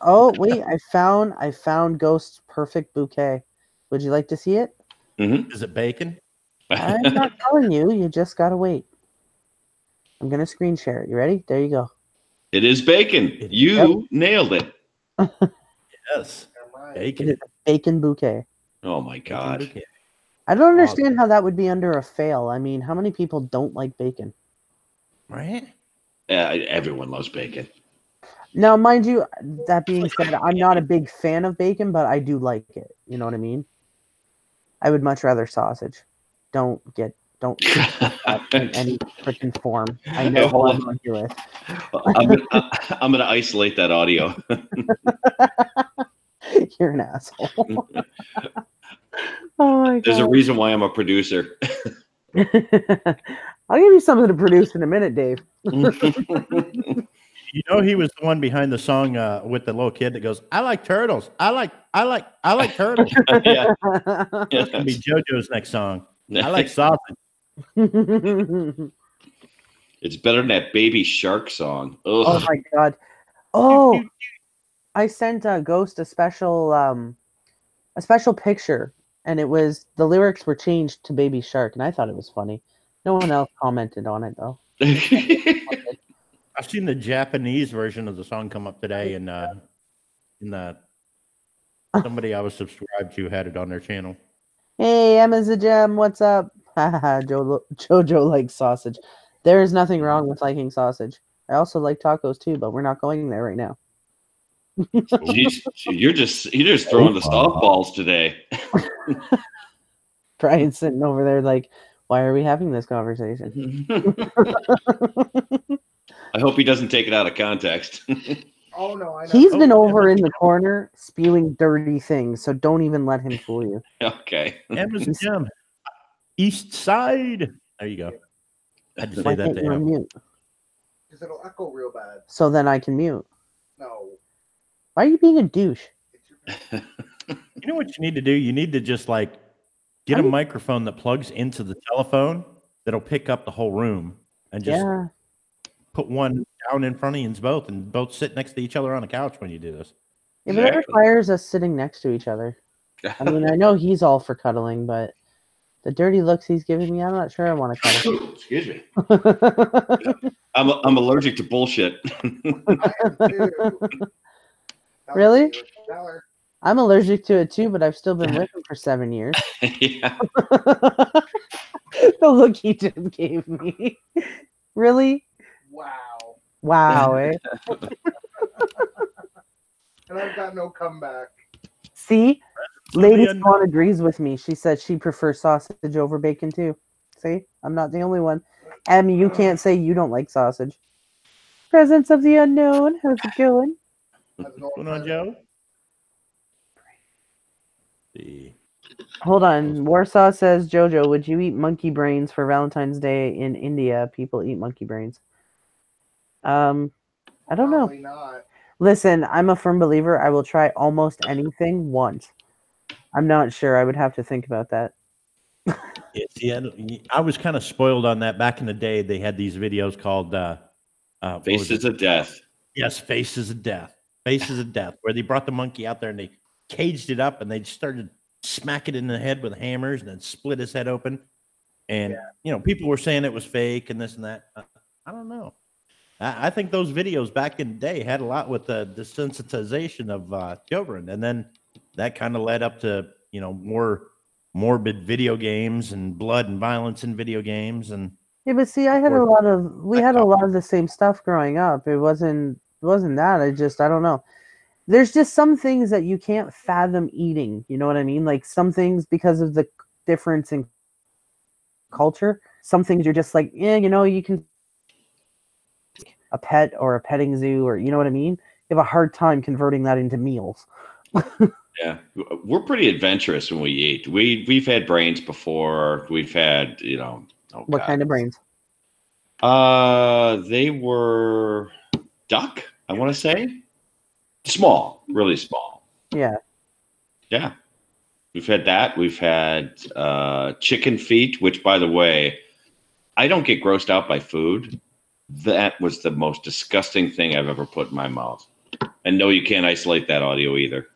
Oh, wait, I found Ghost's perfect bouquet. Would you like to see it? Mm-hmm. Is it bacon? I'm not telling you. You just gotta wait. I'm gonna screen share it. You ready? There you go. It is bacon. You nailed it. Yes. Am I? Bacon. It's a bacon bouquet. Oh my god. Bacon. I don't understand how that would be under a fail. I mean, how many people don't like bacon? Right? Everyone loves bacon. Now, mind you, that being said, I'm not a big fan of bacon, but I do like it. You know what I mean? I would much rather sausage. Don't put that in any freaking form. I know what I'm going to do it. I'm gonna isolate that audio. You're an asshole. Oh my god. There's a reason why I'm a producer. I'll give you something to produce in a minute, Dave. You know, he was the one behind the song with the little kid that goes, "I like turtles. I like turtles." Yeah. It's gonna be JoJo's next song. I like sausage. It's better than that Baby Shark song. Ugh. Oh my god. Oh, I sent Ghost a special picture and the lyrics were changed to Baby Shark, and I thought it was funny. No one else commented on it though. I've seen the Japanese version of the song come up today, and somebody I was subscribed to had it on their channel. Hey, Emma's a gem. What's up? JoJo likes sausage. There is nothing wrong with liking sausage. I also like tacos too, but we're not going there right now. Jeez, you're just throwing the softballs today. Brian's sitting over there like, why are we having this conversation? I hope he doesn't take it out of context. Oh no, I know. He's been over in the corner spewing dirty things, so don't even let him fool you. Okay. Emma's Gym. East Side. There you go. I had to say Why that can't to you him. unmute? Because it'll echo real bad. So then I can mute. No. Why are you being a douche? You know what you need to do? You need to just like get a microphone that plugs into the telephone that'll pick up the whole room, and just put one down in front of you both, and both sit next to each other on the couch when you do this. Yeah, but that requires us sitting next to each other. I mean, I know he's all for cuddling, but the dirty looks he's giving me, I'm not sure I want to cuddle. Excuse me. I'm allergic to bullshit. I am too. Really? I'm allergic to it too, but I've still been with him for 7 years. Yeah. The look he just gave me. Really? Wow. Wow, eh? And I've got no comeback. See? Lady Swan agrees with me. She said she prefers sausage over bacon too. See? I'm not the only one. Em, you can't say you don't like sausage. Presence of the unknown. How's it going? What's going on, Joe? See. Hold on. Warsaw says, JoJo, would you eat monkey brains for Valentine's Day in India? People eat monkey brains. I don't know. Probably not. Listen, I'm a firm believer. I will try almost anything once. I'm not sure. I would have to think about that. Yeah, I was kind of spoiled on that. Back in the day, they had these videos called Faces of Death. Yes, Faces of Death. Faces of Death, where they brought the monkey out there and they caged it up and they started smacking it in the head with hammers and then split his head open. And, you know, people were saying it was fake and this and that. I don't know. I think those videos back in the day had a lot with the desensitization of children. And then that kind of led up to, you know, more morbid video games and blood and violence in video games. And yeah, but see, we had a lot of the same stuff growing up. It wasn't that. I don't know. There's just some things that you can't fathom eating. You know what I mean? Like some things, because of the difference in culture, some things you're just like, yeah, you know, you can a pet or a petting zoo, or you know what I mean? You have a hard time converting that into meals. Yeah, we're pretty adventurous when we eat. We've had brains before. We've had, you know, what kind of brains? They were duck, I want to say. Small, really small. Yeah. Yeah. We've had that. We've had chicken feet, which, by the way, I don't get grossed out by food. That was the most disgusting thing I've ever put in my mouth. And no, you can't isolate that audio either.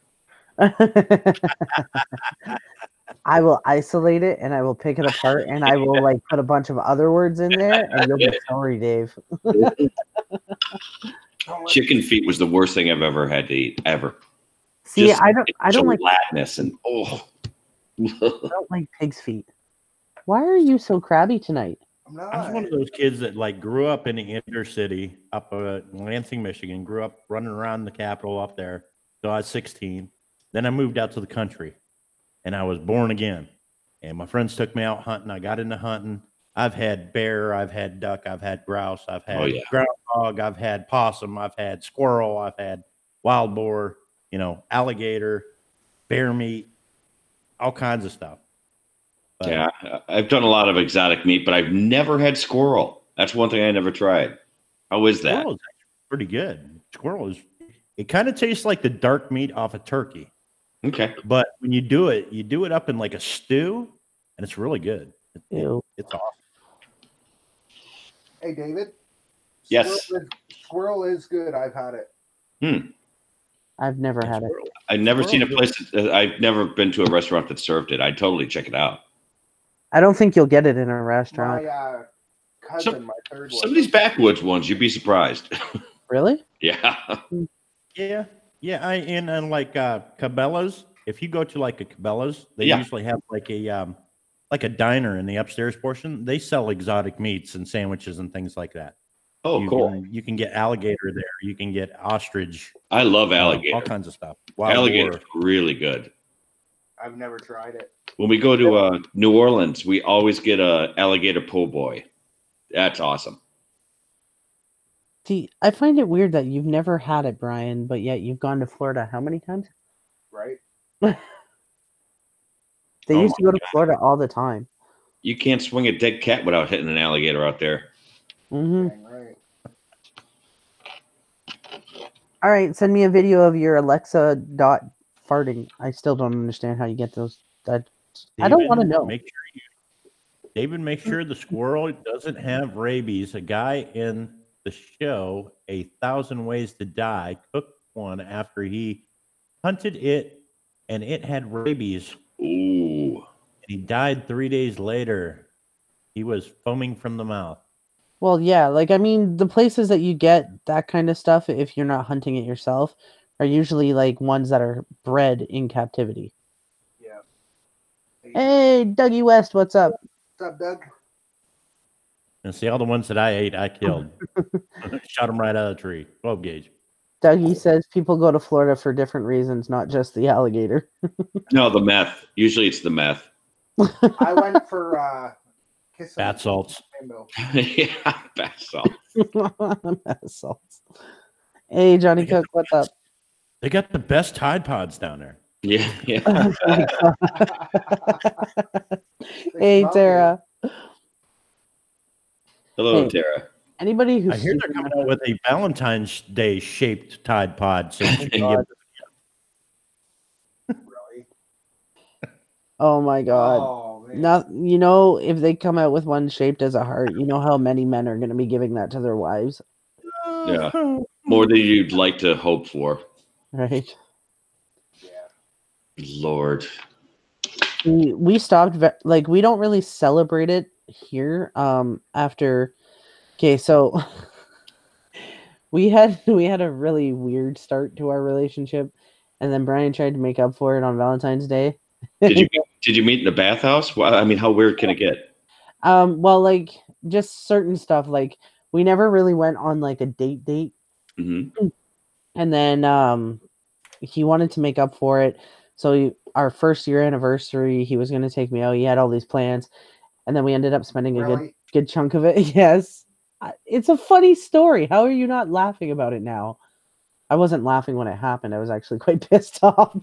I will isolate it and I will pick it apart and I will like put a bunch of other words in there and you'll be sorry, Dave. Chicken feet was the worst thing I've ever had to eat, ever. See, Just I don't like gelatinous and I don't like pig's feet. Why are you so crabby tonight? I was one of those kids that like grew up in the inner city up in Lansing, Michigan, grew up running around the Capitol up there. So I was 16. Then I moved out to the country and I was born again. And my friends took me out hunting. I got into hunting. I've had bear, I've had duck, I've had grouse, I've had groundhog, I've had possum, I've had squirrel, I've had wild boar, you know, alligator, bear meat, all kinds of stuff. But, yeah, I've done a lot of exotic meat, but I've never had squirrel. That's one thing I never tried. How is that? Squirrel is actually pretty good. Squirrel is, it kind of tastes like the dark meat off a turkey. Okay. But when you do it up in like a stew, and it's really good. It's awesome. Hey, David. Yes. Squirrel is good. I've had it. I've never had it. I've never seen a place. I've never been to a restaurant that served it. I'd totally check it out. I don't think you'll get it in a restaurant. My cousin, my third one. Some of these backwoods ones, you'd be surprised. Really? Yeah. Yeah. Yeah. And like Cabela's, if you go to like a Cabela's, they Yeah. usually have like a diner in the upstairs portion. They sell exotic meats and sandwiches and things like that. Oh, cool. You can get alligator there. You can get ostrich. I love alligator. All kinds of stuff. Wild Alligator's boar. really good. I've never tried it. When we go to New Orleans, we always get a alligator po' boy. That's awesome. See, I find it weird that you've never had it, Brian, but yet you've gone to Florida how many times? Right? They Oh used to my go to Florida all the time. You can't swing a dead cat without hitting an alligator out there. Mm-hmm. Dang right. All right, send me a video of your Alexa dot farting. I still don't understand how you get those. I don't want to know. David, make sure the squirrel doesn't have rabies. A guy in the show, 1,000 Ways to Die, cooked one after he hunted it, and it had rabies. Ooh. And he died 3 days later. He was foaming from the mouth. Well, yeah, like I mean, the places that you get that kind of stuff, if you're not hunting it yourself, are usually like ones that are bred in captivity. Yeah. Hey, Dougie West, what's up? What's up, Doug? And see, all the ones that I ate, I killed. Shot them right out of the tree. 12 gauge. Dougie says people go to Florida for different reasons, not just the alligator. No, the meth. Usually it's the meth. I went for kissing Bath salts. rainbow. Yeah, bath salt. Bath salts. Hey, Johnny Cook, what's up? They got the best Tide Pods down there. Yeah, yeah. Hey, Tara. Hello, Hey. Tara. Anybody who's I hear they're coming out with a Valentine's Day shaped Tide Pod. So you can give Really? Oh my God. Oh, man. Not, you know, if they come out with one shaped as a heart, you know how many men are going to be giving that to their wives, Yeah. More than you'd like to hope for. right? Yeah. Lord. We stopped like we don't really celebrate it here. After, okay, so we had a really weird start to our relationship, and then Brian tried to make up for it on Valentine's Day. Did you meet in the bathhouse? Well, I mean, how weird can it get? Well, like just certain stuff. Like we never really went on like a date. Hmm. And then he wanted to make up for it. So our first year anniversary, he was going to take me out. He had all these plans. And then we ended up spending a Really? good chunk of it. Yes. It's a funny story. How are you not laughing about it now? I wasn't laughing when it happened. I was actually quite pissed off.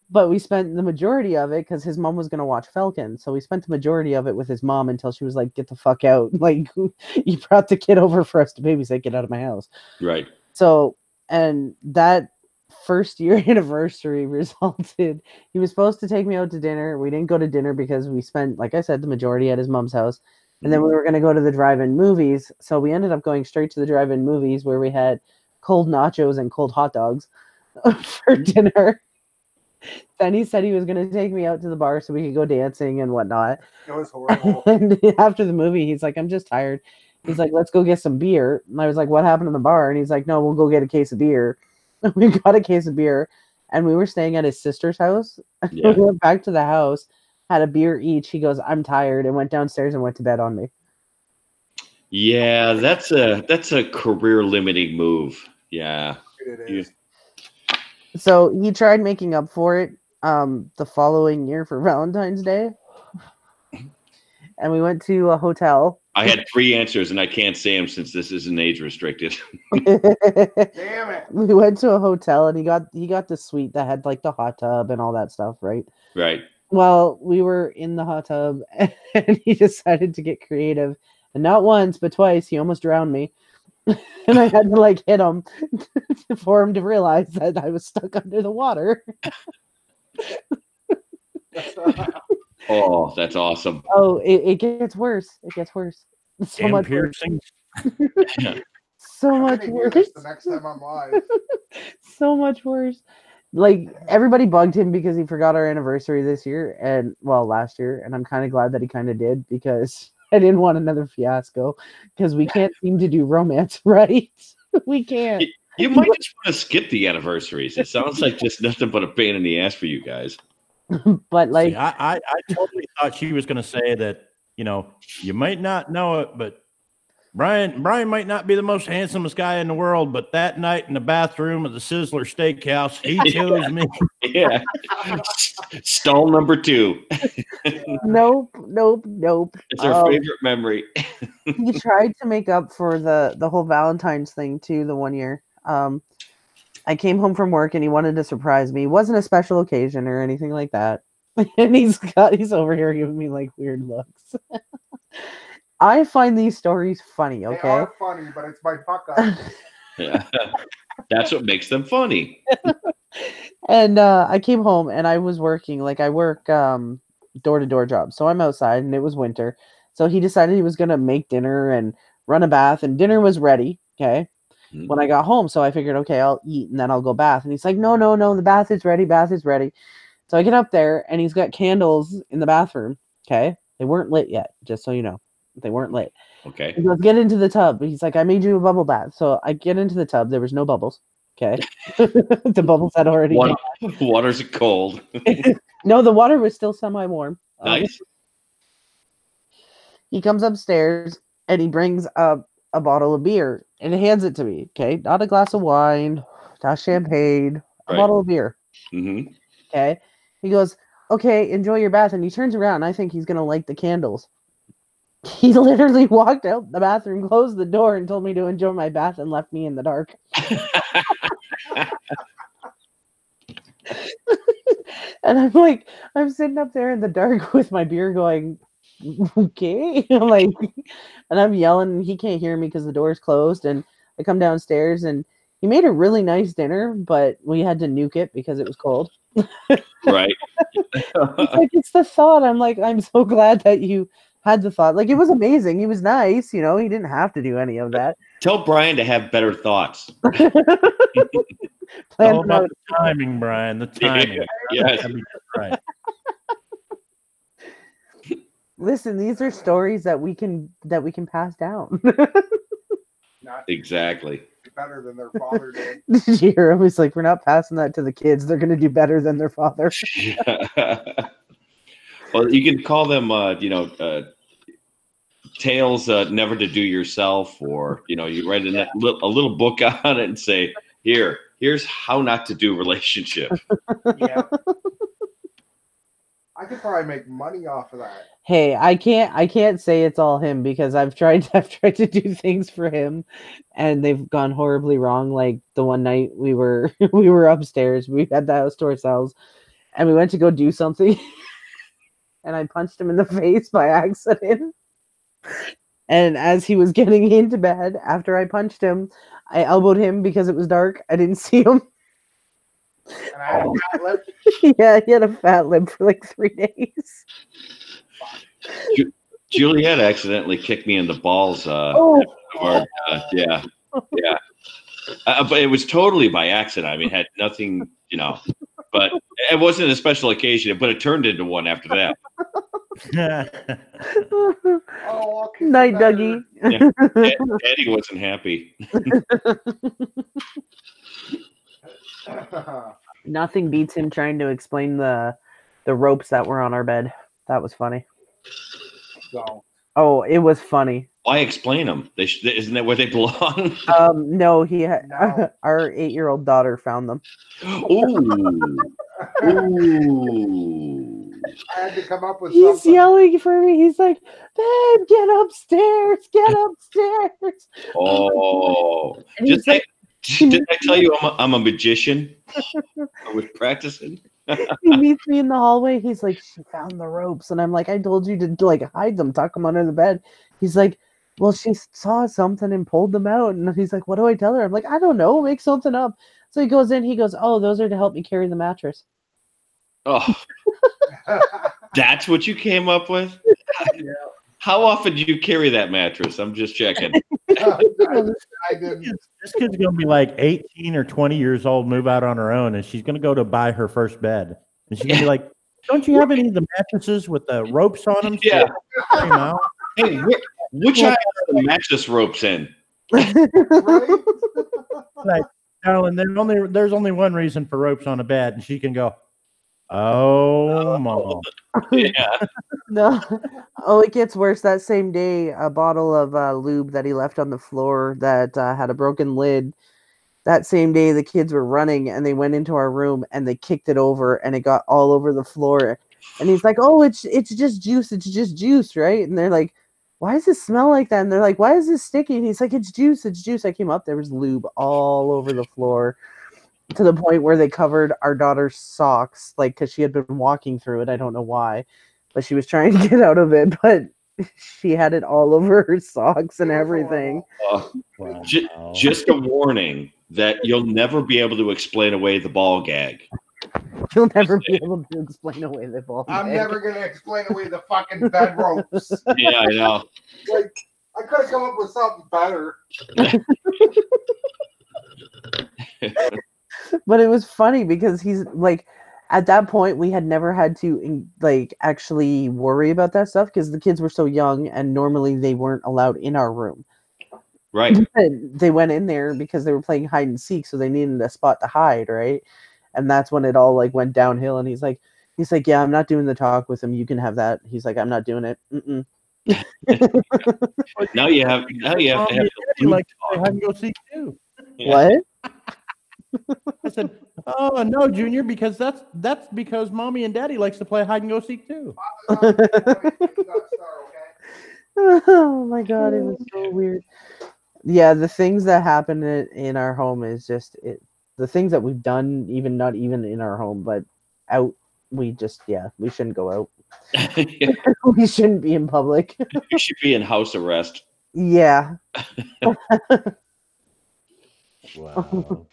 But we spent the majority of it because his mom was going to watch Falcon. So we spent the majority of it with his mom until she was like, get the fuck out. Like, you brought the kid over for us to babysit. Get out of my house. Right. So, and that first year anniversary resulted, he was supposed to take me out to dinner. We didn't go to dinner because we spent, like I said, the majority at his mom's house. And then we were going to go to the drive-in movies. So we ended up going straight to the drive-in movies where we had cold nachos and cold hot dogs for dinner. Then he said he was going to take me out to the bar so we could go dancing and whatnot. It was horrible. And after the movie, he's like, I'm just tired. He's like, let's go get some beer. And I was like, what happened in the bar? And he's like, no, we'll go get a case of beer. We got a case of beer, and we were staying at his sister's house. Yeah. We went back to the house, had a beer each. He goes, I'm tired, and went downstairs and went to bed on me. Yeah, that's a career limiting move. Yeah. It You- is. So he tried making up for it the following year for Valentine's Day. And we went to a hotel. I had 3 answers, and I can't say them since this isn't age restricted. Damn it. We went to a hotel, and he got the suite that had like the hot tub and all that stuff, right? Right. Well, we were in the hot tub, and he decided to get creative. And not once, but twice, he almost drowned me. And I had to like hit him for him to realize that I was stuck under the water. Oh, that's awesome. Oh, it gets worse. It gets worse. So Damn much worse. piercings. so I'm much gonna hear worse. this the next time I'm live. So much worse. Like everybody bugged him because he forgot our anniversary this year and last year, and I'm kind of glad that he kind of did because I didn't want another fiasco because we can't seem to do romance right. We can't. You might just want to skip the anniversaries. It sounds like just nothing but a pain in the ass for you guys. But like, See, I totally thought she was going to say that, you know, you might not know it, but Brian might not be the most handsomest guy in the world, but that night in the bathroom at the Sizzler Steakhouse, he chose me. Yeah. Stall number 2. nope. It's our favorite memory. He tried to make up for the whole Valentine's thing too. The one year, I came home from work and he wanted to surprise me. It wasn't a special occasion or anything like that. And he's over here giving me like weird looks. I find these stories funny, They okay? are funny, but it's my fuck up. Yeah. That's what makes them funny. And I came home and I was working, like I work door-to-door jobs. So I'm outside and it was winter. So he decided he was gonna make dinner and run a bath, and dinner was ready, okay? Mhm. When I got home. So I figured, okay, I'll eat and then I'll go bath. And he's like, no, the bath is ready, So I get up there and he's got candles in the bathroom, okay? They weren't lit yet, just so you know. They weren't lit. Okay. He goes, get into the tub. He's like, I made you a bubble bath. So I get into the tub. There was no bubbles. Okay. The bubbles had already gone. Water's cold. No, the water was still semi-warm. Nice. He comes upstairs and he brings a bottle of beer and he hands it to me. Okay. Not a glass of wine, not champagne, a Right. bottle of beer. Mm-hmm. Okay. He goes, okay, enjoy your bath. And he turns around and I think he's going to light the candles. He literally walked out the bathroom, closed the door, and told me to enjoy my bath and left me in the dark. And I'm like, I'm sitting up there in the dark with my beer going, okay. Like, and I'm yelling, and he can't hear me because the door's closed. And I come downstairs, and he made a really nice dinner, but we had to nuke it because it was cold. Right. It's like, it's the thought. I'm like, I'm so glad that you had the thought. Like, it was amazing. He was nice. You know, he didn't have to do any of that. Tell Brian to have better thoughts. It's Plan all them about out. the timing, Brian. The timing. Yes. Gotta be just right. Listen, these are stories that we can pass down. Not Exactly. better than their father did. Did you hear him? He's like, we're not passing that to the kids. They're going to do better than their father. Well, you can call them, tales never to do yourself, or you write a little book on it and say, here's how not to do relationship. Yeah. I could probably make money off of that. Hey, I can't say it's all him because I've tried to do things for him and they've gone horribly wrong. Like the one night we were upstairs, we had the house to ourselves, and we went to go do something and I punched him in the face by accident. And as he was getting into bed, after I punched him, I elbowed him because it was dark. I didn't see him. And I had a fat lip. Yeah, he had a fat lip for like 3 days. Juliet accidentally kicked me in the balls. Yeah. But it was totally by accident. I mean, it had nothing, but it wasn't a special occasion, but it turned into one after that. Oh, I'll kiss Night, you Dougie. Yeah. Eddie wasn't happy. better. Nothing beats him trying to explain the ropes that were on our bed. That was funny. So, Oh, it was funny. Why explain them? Isn't that where they belong? No, he had No. our 8-year-old daughter found them. Ooh. I had to come up with He's something. yelling for me. He's like, "Babe, get upstairs! Get upstairs!" Oh. And he's like, Did I tell you I'm a magician? I was practicing. he meets me in the hallway. He's like, "She found the ropes," and I'm like, "I told you to like hide them, tuck them under the bed." He's like, "Well, she saw something and pulled them out," and he's like, "What do I tell her?" I'm like, "I don't know. Make something up." So he goes in. He goes, "Oh, those are to help me carry the mattress." Oh, that's what you came up with? Yeah. How often do you carry that mattress? I'm just checking. I I didn't. This kid's gonna be like 18 or 20 years old, move out on her own, and she's gonna go to buy her first bed, and she's gonna be like, "Don't you have any of the mattresses with the ropes on them?" Yeah. Carry 'em out? Hey, which eye are the mattress ropes in? Right? Like, darling, there's only one reason for ropes on a bed, and she can go, "Oh, mom." Yeah. No. Oh, it gets worse. That same day, a bottle of lube that he left on the floor that had a broken lid. That same day, the kids were running and they went into our room and they kicked it over and it got all over the floor. And he's like, "Oh, it's just juice. It's just juice, right?" And they're like, "Why does it smell like that?" And they're like, "Why is this sticky?" And he's like, "It's juice. It's juice." I came up, there was lube all over the floor, to the point where they covered our daughter's socks, like, because she had been walking through it. I don't know why, but she was trying to get out of it, but she had it all over her socks and everything. Wow. Just a warning that you'll never be able to explain away the ball gag. You'll never be able to explain away the ball. I'm gag. never gonna explain away the fucking bed ropes. Yeah, I know. Like, I could have come up with something better. But it was funny because he's like, at that point we had never had to like actually worry about that stuff because the kids were so young and normally they weren't allowed in our room. Right. And they went in there because they were playing hide and seek, so they needed a spot to hide, right? And that's when it all like went downhill. And he's like, "Yeah, I'm not doing the talk with him. You can have that." He's like, "I'm not doing it." Mm-mm. Now you have to have Daddy the likes to play hide and go seek too. Yeah. What? I said, "Oh no, Junior, because that's because mommy and daddy likes to play hide and go seek too." Oh my god, it was so weird. Yeah, the things that happen in our home is just it. The things that we've done, even not even in our home, but out, we shouldn't go out. We shouldn't be in public. You should be in house arrest. Yeah. Wow.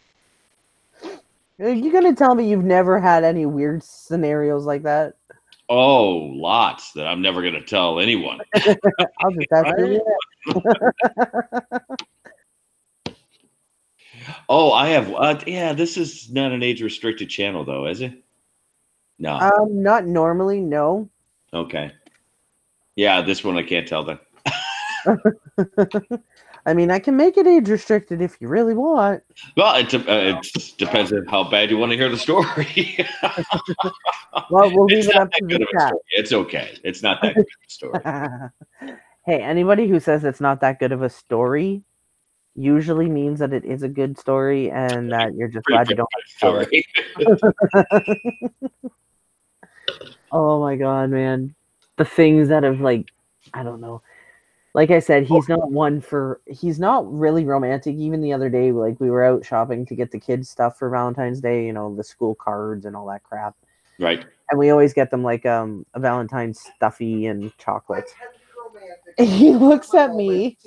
You gonna tell me you've never had any weird scenarios like that? Oh, lots that I'm never going to tell anyone. I'll just ask you. Oh, I have. Yeah, this is not an age-restricted channel, though, is it? No. Not normally, no. Okay. Yeah, this one I can't tell then. I mean, I can make it age restricted if you really want. Well, it depends on how bad you want to hear the story. Well, we'll leave It's it not up that to good the of a chat. story. It's okay. It's not that good of a story. Hey, anybody who says it's not that good of a story usually means that it is a good story and that you're just glad you don't tell it. Oh my god, man. The things that have, like, I don't know. Like I said, he's not really romantic. Even the other day, like, we were out shopping to get the kids stuff for Valentine's Day, the school cards and all that crap. Right. And we always get them like a Valentine's stuffy and chocolates. He looks at me.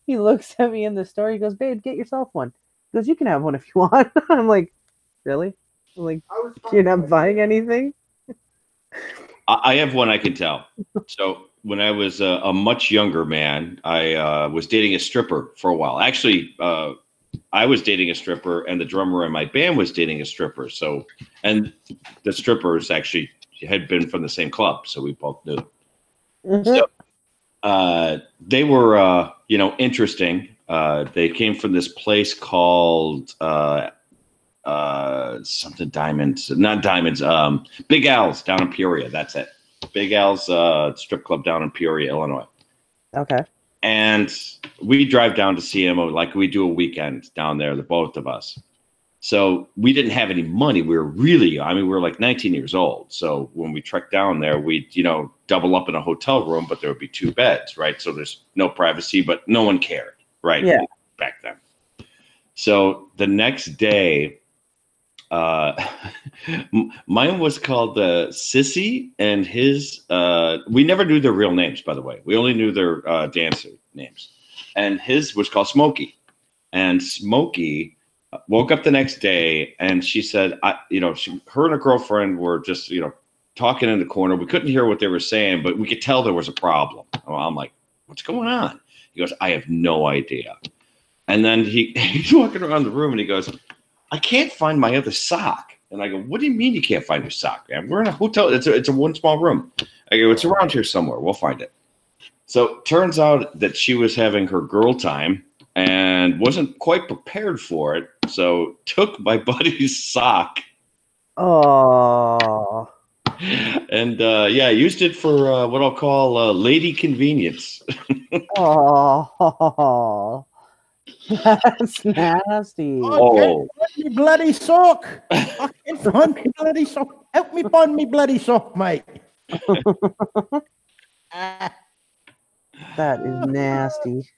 He looks at me in the store. He goes, "Babe, get yourself one." He goes, "You can have one if you want." I'm like, "Really?" I'm like, "You're not buying anything?" I have one I can tell. So when I was a much younger man, I was dating a stripper for a while. Actually, I was dating a stripper, and the drummer in my band was dating a stripper. So, and the strippers actually had been from the same club, so we both knew. So they were, interesting. They came from this place called something Diamonds, not Diamonds. Big Al's down in Peoria. That's it. Big Al's strip club down in Peoria, Illinois. Okay. And we drive down to see him, like we do a weekend down there, the both of us. So we didn't have any money. We were we were like 19 years old. So when we trekked down there, we'd, double up in a hotel room, but there would be 2 beds, right? So there's no privacy, but no one cared, right? Yeah. Back then. So the next day, mine was called Sissy, and his we never knew their real names, by the way. We only knew their dancer names, and his was called Smokey. And Smokey woke up the next day, and she said, her and her girlfriend were just talking in the corner. We couldn't hear what they were saying, but we could tell there was a problem. I'm like, what's going on? He goes, I have no idea. And then he's walking around the room and he goes, I can't find my other sock. And I go, what do you mean you can't find your sock, man? We're in a hotel. It's a one small room. I go, it's around here somewhere. We'll find it. So it turns out that she was having her girl time and wasn't quite prepared for it. So took my buddy's sock. Oh. And used it for what I'll call lady convenience. Oh. That's nasty. Oh. Me bloody sock. I can't find me bloody sock. Help me find me bloody sock, mate. That is nasty.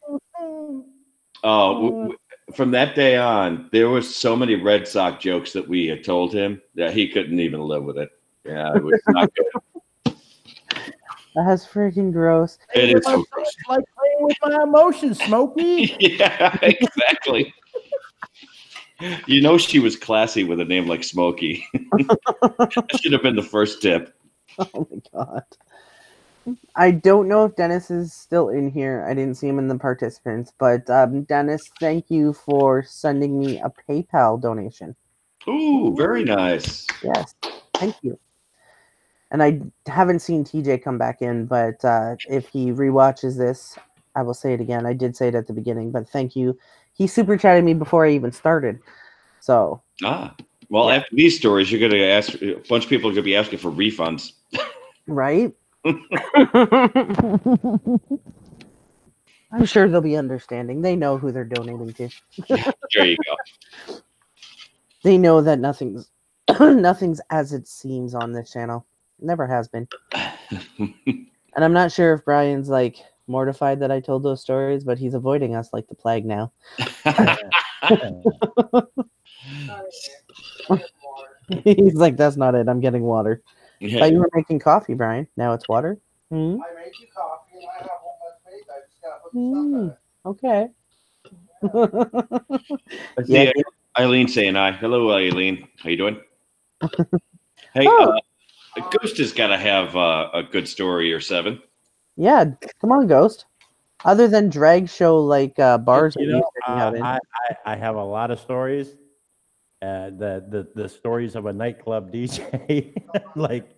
Oh, from that day on, there was so many Red Sox jokes that we had told him that he couldn't even live with it. Yeah, it was not good. That's freaking gross. It is so gross. It's like playing with my emotions, Smokey. Yeah, exactly. You know she was classy with a name like Smokey. That should have been the first tip. Oh my god. I don't know if Dennis is still in here. I didn't see him in the participants, but Dennis, thank you for sending me a PayPal donation. Ooh, very nice. Yes, thank you. And I haven't seen TJ come back in, but if he rewatches this, I will say it again. I did say it at the beginning, but thank you. He super chatted me before I even started. So. Well, yeah. after these stories, you're going to ask a bunch of people are going to be asking for refunds. Right? I'm sure they'll be understanding. They know who they're donating to. There you go. They know that nothing's as it seems on this channel. Never has been. And I'm not sure if Brian's like mortified that I told those stories, but he's avoiding us like the plague now. He's like, that's not it. I'm getting water. Yeah. Thought you were making coffee, Brian. Now it's water. Hmm? I made you coffee and I have one less faith. I just got to put the stuff in it. I see Yeah. Eileen saying hi. Hello, Eileen. How you doing? Hey, Ghost has got to have a good story or seven. Yeah, come on, Ghost. Other than drag show like bars, You that know, you sitting out in. I have a lot of stories. The stories of a nightclub DJ, like,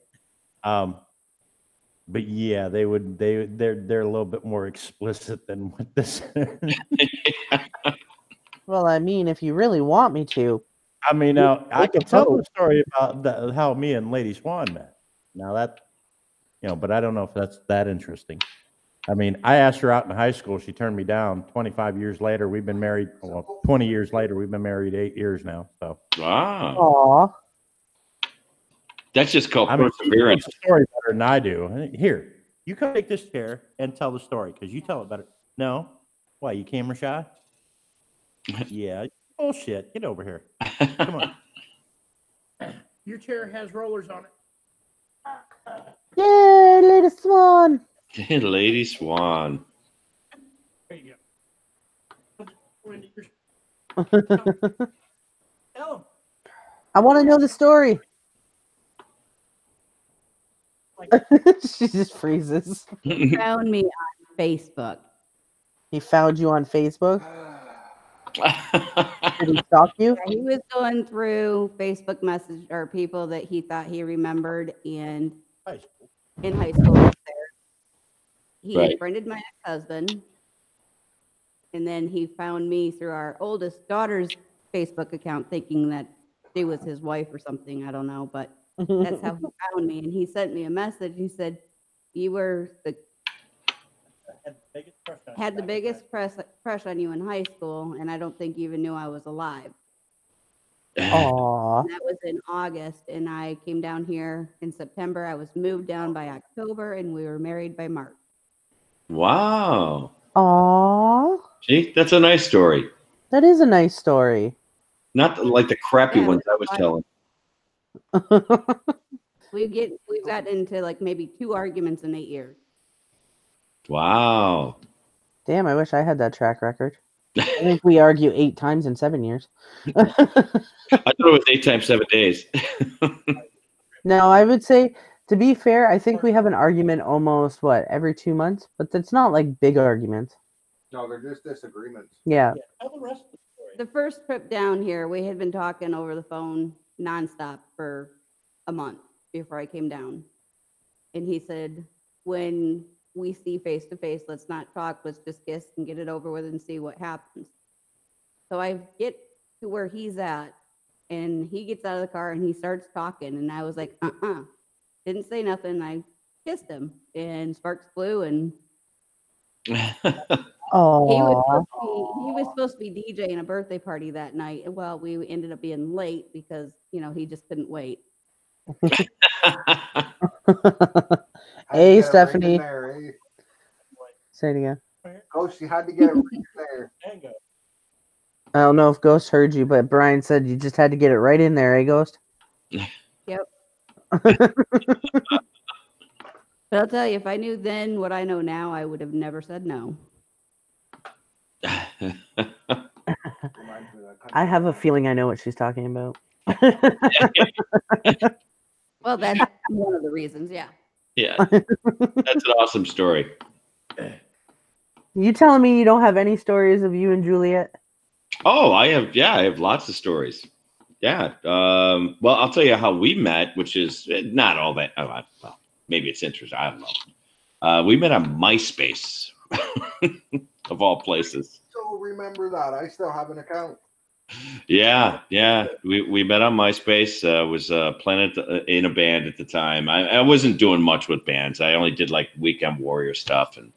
but yeah, they're a little bit more explicit than what this. Well, I mean, if you really want me to. I mean, now I can tell vote. the story about how me and Lady Swan met. Now that, but I don't know if that's that interesting. I mean, I asked her out in high school. She turned me down. 25 years later, we've been married. Well, 20 years later, we've been married 8 years now. So, Wow. Aw. That's just called I mean, she perseverance. knows the story better than I do. Here, you come take this chair and tell the story because you tell it better. No, why? You camera shy? Yeah, bullshit. Get over here. Come on. Your chair has rollers on it. Yay, Lady Swan. Lady Swan. There you go. Tell him. I want to know the story. She just freezes. He found me on Facebook. He found you on Facebook? Did he stalk you? He was going through Facebook message or people that he thought he remembered in high school. There. He Right. friended my ex-husband, and then he found me through our oldest daughter's Facebook account, thinking that she was his wife or something. I don't know, but that's how he found me. And he sent me a message. He said, "You were had the biggest crush on you in high school, and I don't think you even knew I was alive." Aw. And that was in August, and I came down here in September. I was moved down by October, and we were married by March. Wow. Aw. See, that's a nice story. That is a nice story. Not like the crappy Yeah, ones I was telling. We've gotten into like maybe 2 arguments in 8 years. Wow. Damn, I wish I had that track record. I think we argue 8 times in 7 years. I thought it was 8 times 7 days. No, I would say, to be fair, I think we have an argument almost, every 2 months? But it's not like big arguments. No, they're just disagreements. Yeah. Tell the rest of the story. The first trip down here, we had been talking over the phone nonstop for a month before I came down. And he said, when we see face to face, let's not talk, let's just kiss and get it over with and see what happens. So I get to where he's at, and he gets out of the car and he starts talking, and I was like, didn't say nothing. I kissed him, and sparks flew, and Oh. he was supposed to be DJing a birthday party that night. And well, we ended up being late because, he just couldn't wait. Hey, Had to get it right in Stephanie. there, eh? Say it again. Ghost, you had to get it right in there. Tango. I don't know if Ghost heard you, but Brian said you just had to get it right in there, eh, Ghost? Yep. But I'll tell you, if I knew then what I know now, I would have never said no. Reminds me of that I have a feeling I know what she's talking about. Well, that's one of the reasons, yeah. Yeah, that's an awesome story. You telling me you don't have any stories of you and Juliet? Oh, I have lots of stories. Yeah. Well, I'll tell you how we met, which is not all that. Well, maybe it's interesting. I don't know. We met on MySpace, of all places. So remember that. I still have an account. Yeah. We met on MySpace. Was playing in a band at the time. I wasn't doing much with bands. I only did like Weekend Warrior stuff, and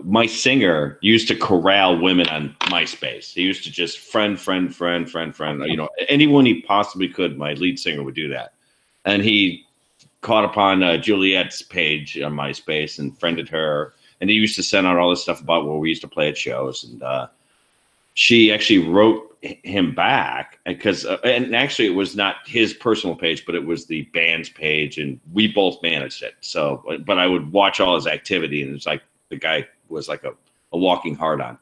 my singer used to corral women on MySpace. He used to just friend. Anyone he possibly could. My lead singer would do that, and he caught upon Juliet's page on MySpace and friended her. And he used to send out all this stuff about where we used to play at shows, and she actually wrote him back and actually it was not his personal page, but it was the band's page, and we both managed it. So, but I would watch all his activity, and it's like the guy was like a walking hard on.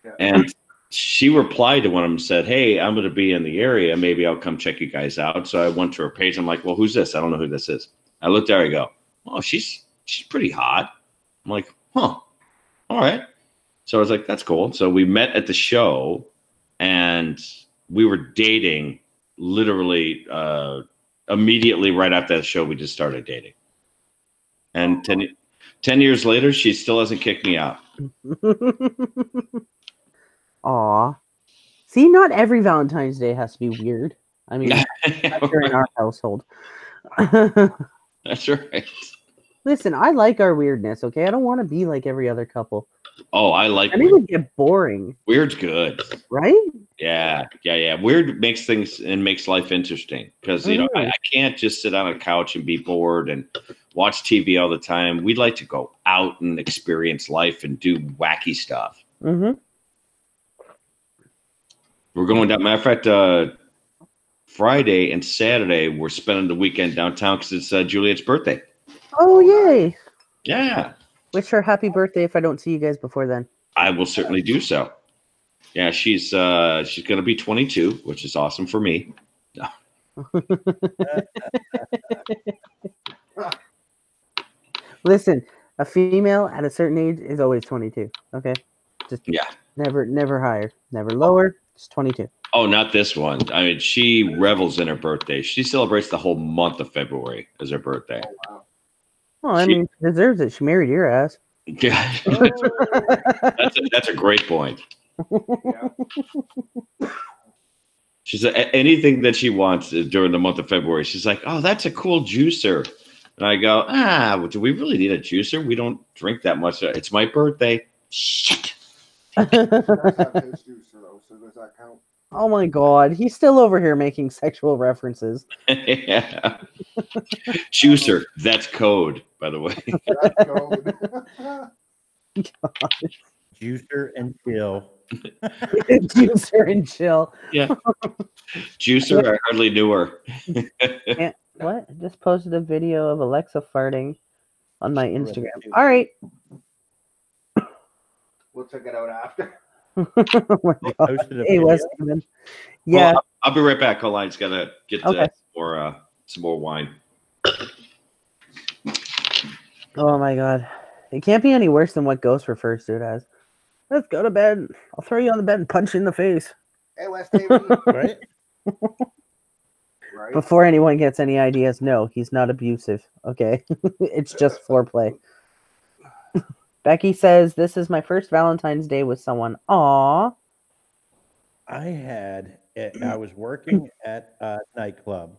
Yeah. And she replied to one of them and said, "Hey, I'm going to be in the area. Maybe I'll come check you guys out." So I went to her page. I'm like, "Well, who's this? I don't know who this is." I looked at her. I go, "Oh, she's pretty hot." I'm like, "Huh, all right." So I was like, "That's cool." So we met at the show, and we were dating literally immediately right after that show. We just started dating. And 10 years later, she still hasn't kicked me out. Aw. See, not every Valentine's Day has to be weird. I mean, that's in our household. That's right. Listen, I like our weirdness, okay? I don't want to be like every other couple. Oh, I like it. It would get boring. Weird's good. Right? Yeah. Weird makes things and makes life interesting because, I can't just sit on a couch and be bored and watch TV all the time. We'd like to go out and experience life and do wacky stuff. Mm-hmm. We're going down. Matter of fact, Friday and Saturday, we're spending the weekend downtown because it's Juliet's birthday. Oh, yay. Yeah. Wish her happy birthday if I don't see you guys before then. I will certainly do so. Yeah, she's going to be 22, which is awesome for me. No. Listen, a female at a certain age is always 22. Okay, just never higher, never lower. Just 22. Oh, not this one. I mean, she revels in her birthday. She celebrates the whole month of February as her birthday. Oh, wow. Well, I mean, she deserves it. She married your ass. Yeah. That's a great point. Yeah. She said anything that she wants during the month of February. She's like, "Oh, that's a cool juicer." And I go, well, do we really need a juicer? We don't drink that much. It's my birthday. Shit. He does have his juicer, though, so does that count? Oh my God, he's still over here making sexual references. Yeah. Juicer, that's code, by the way. That's code. Juicer and chill. Juicer and chill. Yeah. Juicer, I hardly knew her. What? I just posted a video of Alexa farting on my Instagram. All right. We'll check it out after. Oh my God. Hey, Weston. Yeah. Well, I'll be right back. Hold on. I just got to get some more wine. Oh my God. It can't be any worse than what Ghost refers to it as. Let's go to bed. I'll throw you on the bed and punch you in the face. Hey, West Haven. Right? Right? Before anyone gets any ideas, no, he's not abusive. Okay. It's just foreplay. Becky says, this is my first Valentine's Day with someone. Aw. I was working at a nightclub,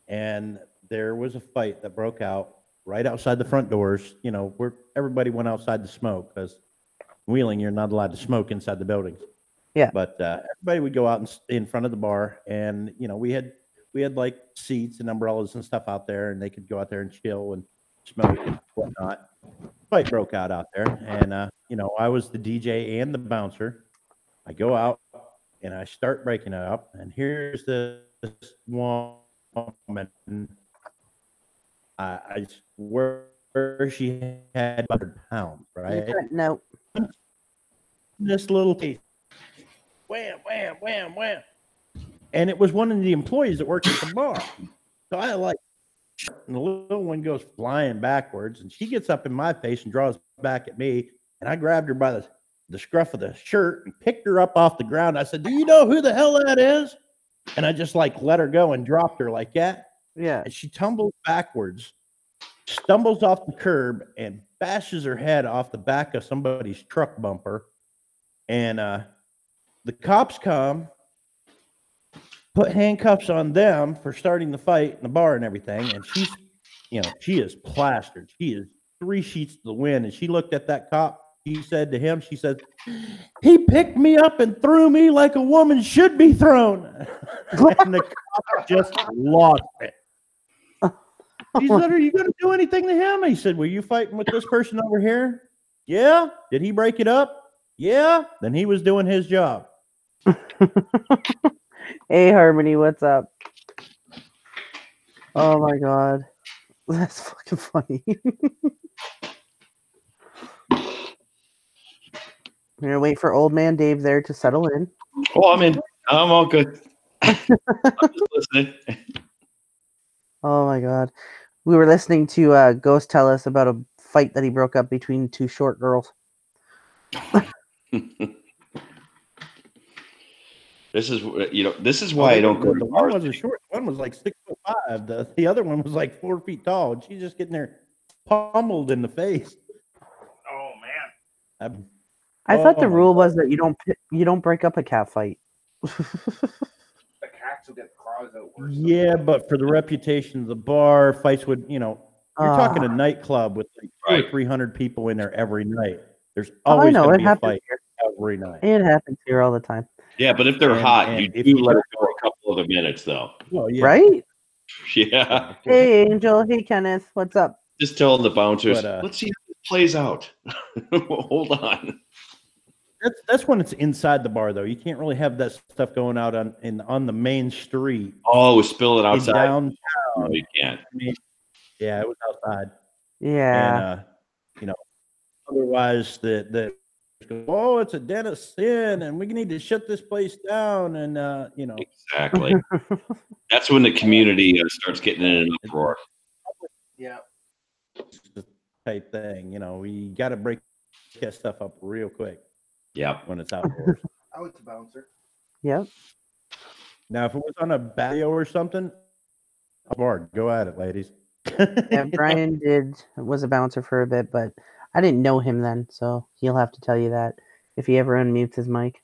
and there was a fight that broke out right outside the front doors, where everybody went outside to smoke, because Wheeling, you're not allowed to smoke inside the buildings. Yeah. But everybody would go out in front of the bar, and we had like seats and umbrellas and stuff out there, and they could go out there and chill and smoke and whatnot. Fight broke out there, and I was the DJ and the bouncer. I go out and I start breaking it up, and here's this woman. I swear she had 100 pounds, right? No. This little piece, wham, wham, wham, wham, and it was one of the employees that worked at the bar. So I and the little one goes flying backwards, and she gets up in my face and draws back at me, and I grabbed her by the scruff of the shirt and picked her up off the ground. I said, "Do you know who the hell that is?" And I just let her go and dropped her like that. Yeah. And she tumbles backwards, stumbles off the curb, and bashes her head off the back of somebody's truck bumper. And the cops come, put handcuffs on them for starting the fight in the bar and everything. And she's, she is plastered. She is 3 sheets to the wind. And she looked at that cop. She said to him, she said, "He picked me up and threw me like a woman should be thrown." And the cop just lost it. He said, "Are you going to do anything to him?" He said, "Were you fighting with this person over here?" "Yeah." "Did he break it up?" "Yeah." "Then he was doing his job." Hey, Harmony, what's up? Oh my god. That's fucking funny. I'm gonna wait for old man Dave there to settle in. Oh, I'm in. I'm all good. I'm just listening. Oh my god. We were listening to Ghost tell us about a fight that he broke up between 2 short girls. This is why I don't go to The one wasn't short. One was like 6'5". The other one was like 4 feet tall. And she's just getting there pummeled in the face. Oh, man. I thought the rule was that you don't break up a cat fight. The cats will get claws out worse. Yeah, but for the reputation of the bar, fights would, you're talking a nightclub with like 200 or 300 people in there every night. There's always going to be a fight every night. It happens here all the time. Yeah, but if they're hot, you do let it go a couple other minutes, though. Well, yeah. Right? Yeah. Hey, Angel. Hey, Kenneth. What's up? Just telling the bouncers, But, let's see how this plays out. Hold on. That's when it's inside the bar, though. You can't really have that stuff going out on the main street. Oh, spill it outside. Downtown. No, you can't. Yeah, it was outside. Yeah. And otherwise it's a den of sin, and we need to shut this place down. And Exactly. That's when the community starts getting in an uproar. Yeah. Type thing. We got to break that stuff up real quick. Yeah. When it's outdoors. I was a bouncer. Yep. Now, if it was on a patio or something, bar, go at it, ladies. Yeah, Brian was a bouncer for a bit, but I didn't know him then, so he'll have to tell you that if he ever unmutes his mic.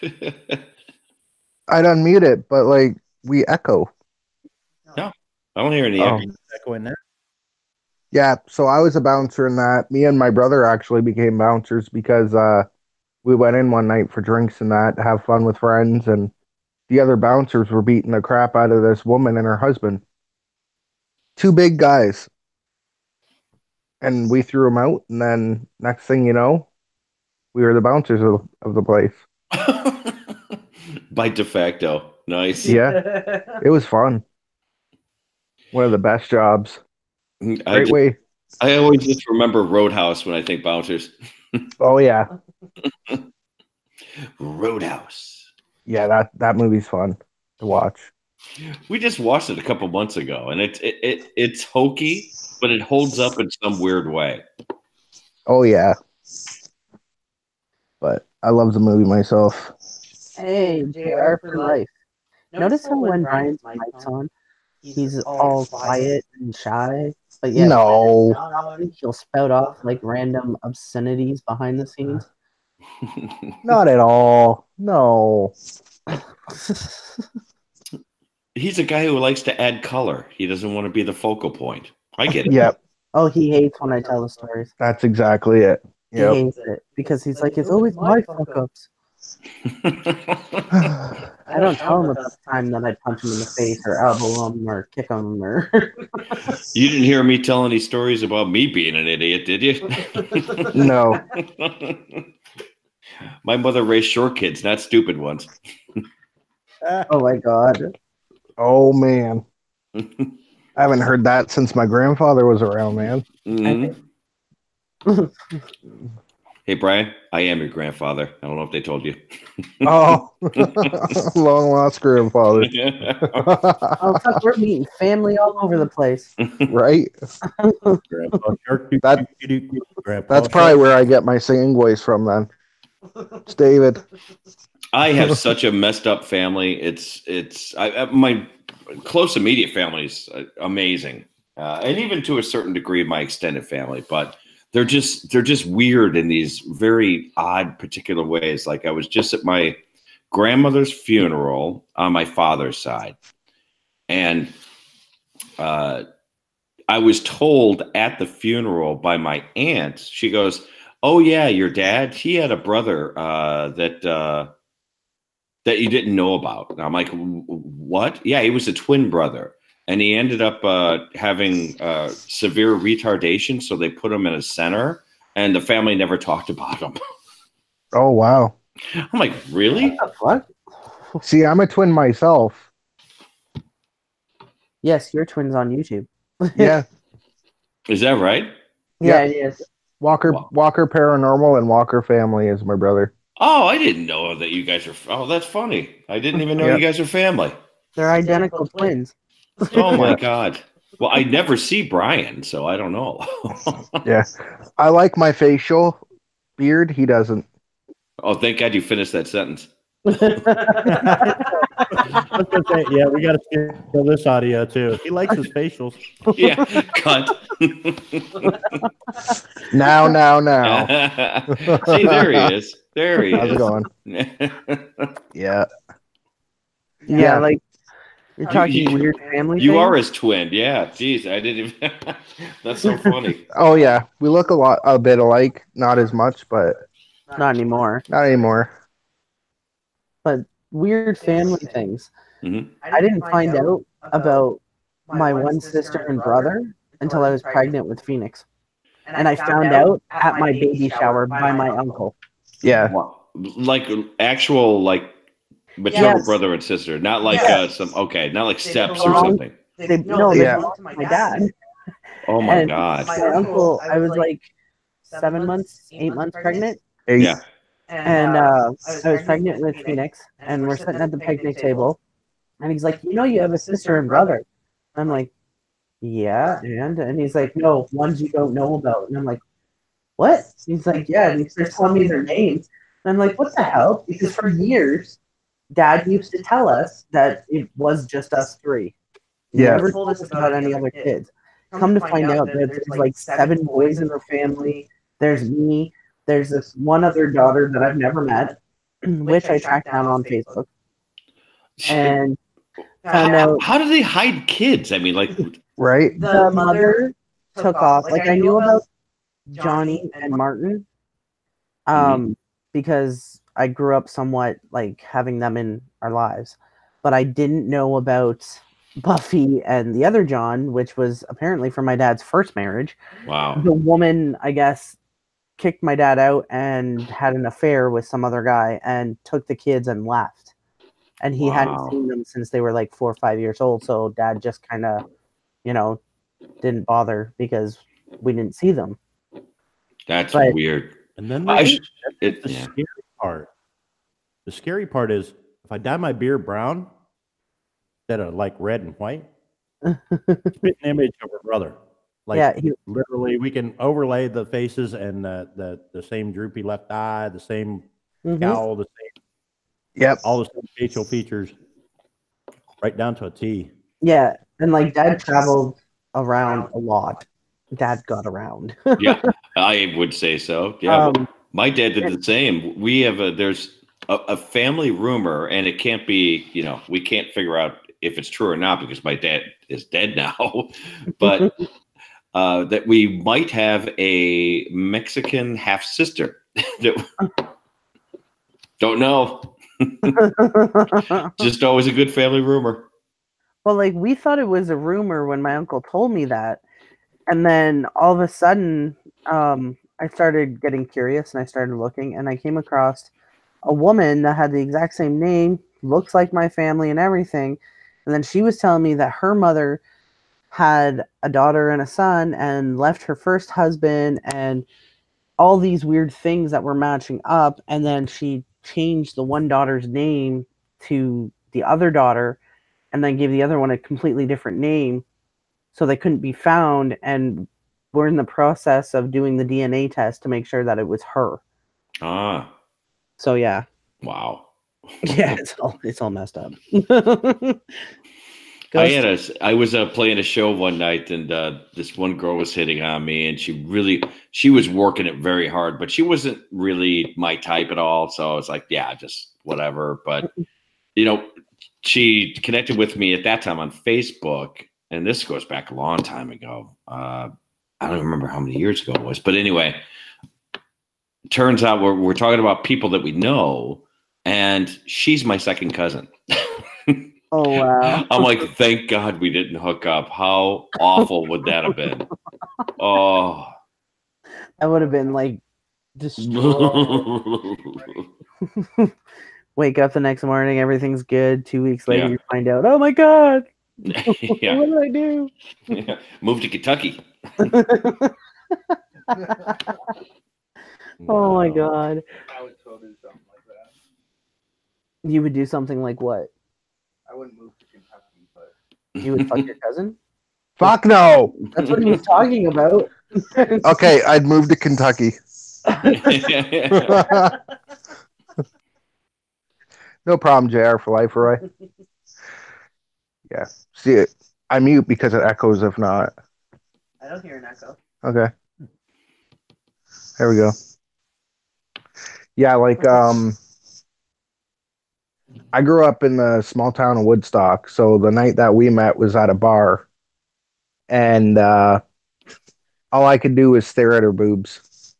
I'd unmute it, but we echo. No, I don't hear any echo in there. Yeah, so I was a bouncer in that. Me and my brother actually became bouncers because we went in one night for drinks and that, to have fun with friends, and the other bouncers were beating the crap out of this woman and her husband. 2 big guys. And we threw them out, and then next thing you know, we were the bouncers of the place. By de facto. Nice. Yeah, it was fun. One of the best jobs. Great way. I always just remember Roadhouse when I think bouncers. Oh, yeah. Roadhouse. Yeah, that movie's fun to watch. We just watched it a couple months ago, and it's hokey, but it holds up in some weird way. Oh yeah. But I love the movie myself. Hey, JR for life. Notice how when Brian's mic's on, he's all quiet and shy, but yet No. he'll spout off like random obscenities behind the scenes. Not at all. No. He's a guy who likes to add color. He doesn't want to be the focal point. I get it. Yep. Oh, he hates when I tell the stories. That's exactly it. He Yep. hates it because he's like, it's always my fuck ups. I don't tell him about the time that I punch him in the face or elbow him or kick him or. You didn't hear me tell any stories about me being an idiot, did you? No. My mother raised short kids, not stupid ones. Oh my god. Oh man. I haven't heard that since my grandfather was around, man. Mm-hmm. Hey, Brian, I am your grandfather. I don't know if they told you. Oh, long lost grandfather. Oh, fuck, we're meeting family all over the place. Right? Grandpa Shark. That's probably where I get my singing voice from then. It's David. I have such a messed up family. My close immediate family is amazing, and even to a certain degree, my extended family. But they're just weird in these very odd, particular ways. Like I was just at my grandmother's funeral on my father's side, and I was told at the funeral by my aunt. She goes, "Oh yeah, your dad. He had a brother that you didn't know about." And I'm like, what? Yeah, he was a twin brother. And he ended up having severe retardation. So they put him in a center and the family never talked about him. Oh, wow. I'm like, really? What? See, I'm a twin myself. Yes, your twin's on YouTube. Yeah. Is that right? Yeah, Yep. it is. Walker Paranormal and Walker Family is my brother. Oh, I didn't know that you guys are. Oh, that's funny. I didn't even know Yep. you guys are family. They're identical twins. Oh my Yeah. God. Well, I never see Brian, so I don't know. Yeah. I like my facial beard. He doesn't. Oh, thank God you finished that sentence. Yeah, we got to steal this audio too. He likes his facials. Yeah, cut. Now. See, there he is. There he How's is. it going? Yeah. Yeah, like you're talking weird family. You things? are his twin. Yeah. Jeez, I didn't even. That's so funny. Oh yeah, we look a bit alike. Not as much, but Not anymore. not anymore. But weird family things. Mhm. I didn't find out about my one sister and brother until I was pregnant with Phoenix. And I found out at my baby shower by my uncle. Yeah. Like actual maternal Yes. brother and sister, not like Yes. not like steps or belong- something. They Yeah. belonged to my dad. Oh my And God. My uncle, I was like 7 months, 8 months pregnant. Yeah. And I was pregnant with Phoenix, and we're sitting at the picnic table, and he's like, you have a sister and brother. I'm like, yeah, and he's like, no, ones you don't know about. And I'm like, what? He's like, yeah, and he starts telling me their names. And I'm like, what the hell? Because for years, Dad used to tell us that it was just us three. He Yeah. never told us about any other kids. Come to find out that there's like 7 boys in the family. There's me. There's this one other daughter that I've never met, which I tracked down on Facebook. And found out How do they hide kids? I mean, like, Right. the mother took off. Like I knew about Johnny and Martin, because I grew up somewhat like having them in our lives, but I didn't know about Buffy and the other John, which was apparently from my dad's first marriage. wow. The woman, I guess, kicked my dad out and had an affair with some other guy and took the kids and left. And he hadn't Wow. seen them since they were like 4 or 5 years old. So dad just kind of, didn't bother because we didn't see them. That's But- weird. And then I the yeah. scary part. The scary part is if I dye my beard brown instead of like red and white, spit an image of her brother. Like Yeah, literally, we can overlay the faces and the same droopy left eye, the same scowl, the same, Yep. all the same facial features, right down to a T. yeah, and like Dad traveled around a lot. Dad got around. Yeah, I would say so. Yeah, Um, my dad did the same. We have there's a family rumor, and it can't be, we can't figure out if it's true or not because my dad is dead now, but that we might have a Mexican half sister. Don't know. Just always a good family rumor. Well, like we thought it was a rumor when my uncle told me that, and then all of a sudden, I started getting curious and I started looking, and I came across a woman that had the exact same name, looks like my family and everything, and then she was telling me that her mother had a daughter and a son and left her first husband and all these weird things that were matching up, and then she changed the one daughter's name to the other daughter and then gave the other one a completely different name so they couldn't be found, and we're in the process of doing the DNA test to make sure that it was her. Ah, So yeah. wow. Yeah, it's all messed up. I was playing a show one night, and this one girl was hitting on me, and she was working it very hard, but she wasn't really my type at all. So I was like, yeah, just whatever. But she connected with me at that time on Facebook, and this goes back a long time ago. I don't remember how many years ago it was, but anyway, turns out we're talking about people that we know, and she's my second cousin. Oh wow! I'm like, thank God we didn't hook up. How awful would that have been? Oh, that would have been like destroyed. Wake up the next morning, everything's good. 2 weeks later, you find out, oh my God, yeah. What did I do? Yeah. Move to Kentucky. Oh my God. I would still do something like that. You would do something like what? I wouldn't move to Kentucky, but You would fuck your cousin? Fuck no. That's what he's talking about. Okay, I'd move to Kentucky. No problem, JR for life, Roy. Yeah. See it. I mute because it echoes if not. I don't hear an echo. Okay. There we go. Yeah, like I grew up in the small town of Woodstock, so the night that we met was at a bar, and all I could do was stare at her boobs.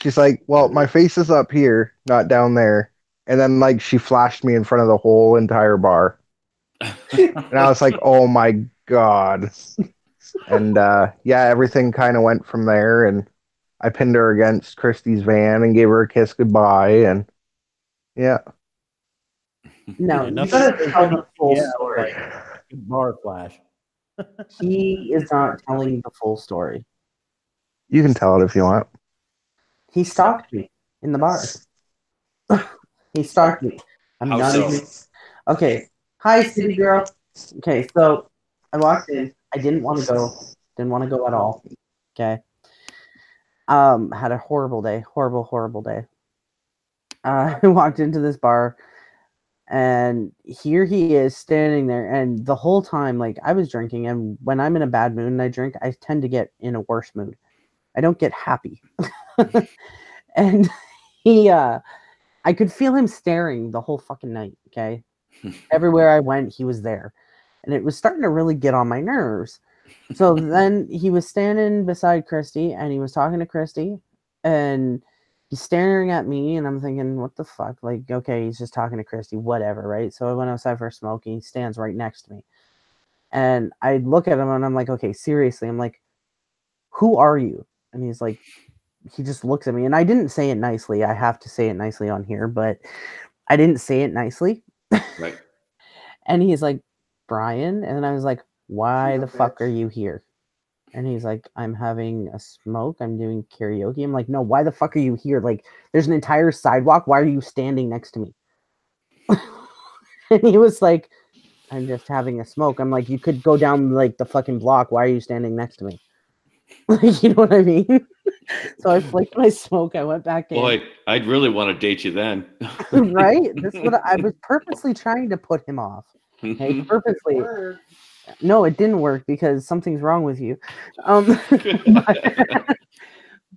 She's like, well, my face is up here, not down there. And then like she flashed me in front of the whole entire bar. And I was like, oh my God. And yeah, everything kind of went from there, and I pinned her against Christy's van and gave her a kiss goodbye, and yeah. No, Yeah, you nothing- gotta tell the full Yeah, story. Bar flash. He is not telling the full story. You can tell it if you want. He stalked me in the bar. He stalked me. I'm How not so? even. Okay. Hi, city girl. Okay, so I walked in. I didn't want to go. Didn't want to go at all. Okay. Had a horrible day. Horrible day. I walked into this bar, and here he is standing there, and the whole time, like, I was drinking, and when I'm in a bad mood and I drink, I tend to get in a worse mood. I don't get happy. And he I could feel him staring the whole fucking night, okay? Everywhere I went, he was there. And it was starting to really get on my nerves. So then he was standing beside Christy, and he was talking to Christy, and he's staring at me, and I'm thinking, what the fuck? Like, okay, he's just talking to Christy, whatever, right? So I went outside for a smoke, and he stands right next to me. And I look at him, and I'm like, okay, seriously. I'm like, who are you? And he's like, he just looks at me, and I didn't say it nicely. I have to say it nicely on here, but I didn't say it nicely. Right. And he's like, Brian? And I was like, why the fuck are you here? And he's like, I'm having a smoke. I'm doing karaoke. I'm like, no, why the fuck are you here? Like, there's an entire sidewalk. Why are you standing next to me? And he was like, I'm just having a smoke. I'm like, you could go down like the fucking block. Why are you standing next to me? Like, you know what I mean? So I flicked my smoke. I went back in. Boy, I'd really want to date you then. Right? This is what I was purposely trying to put him off. Okay, purposely. Word. No, it didn't work because something's wrong with you.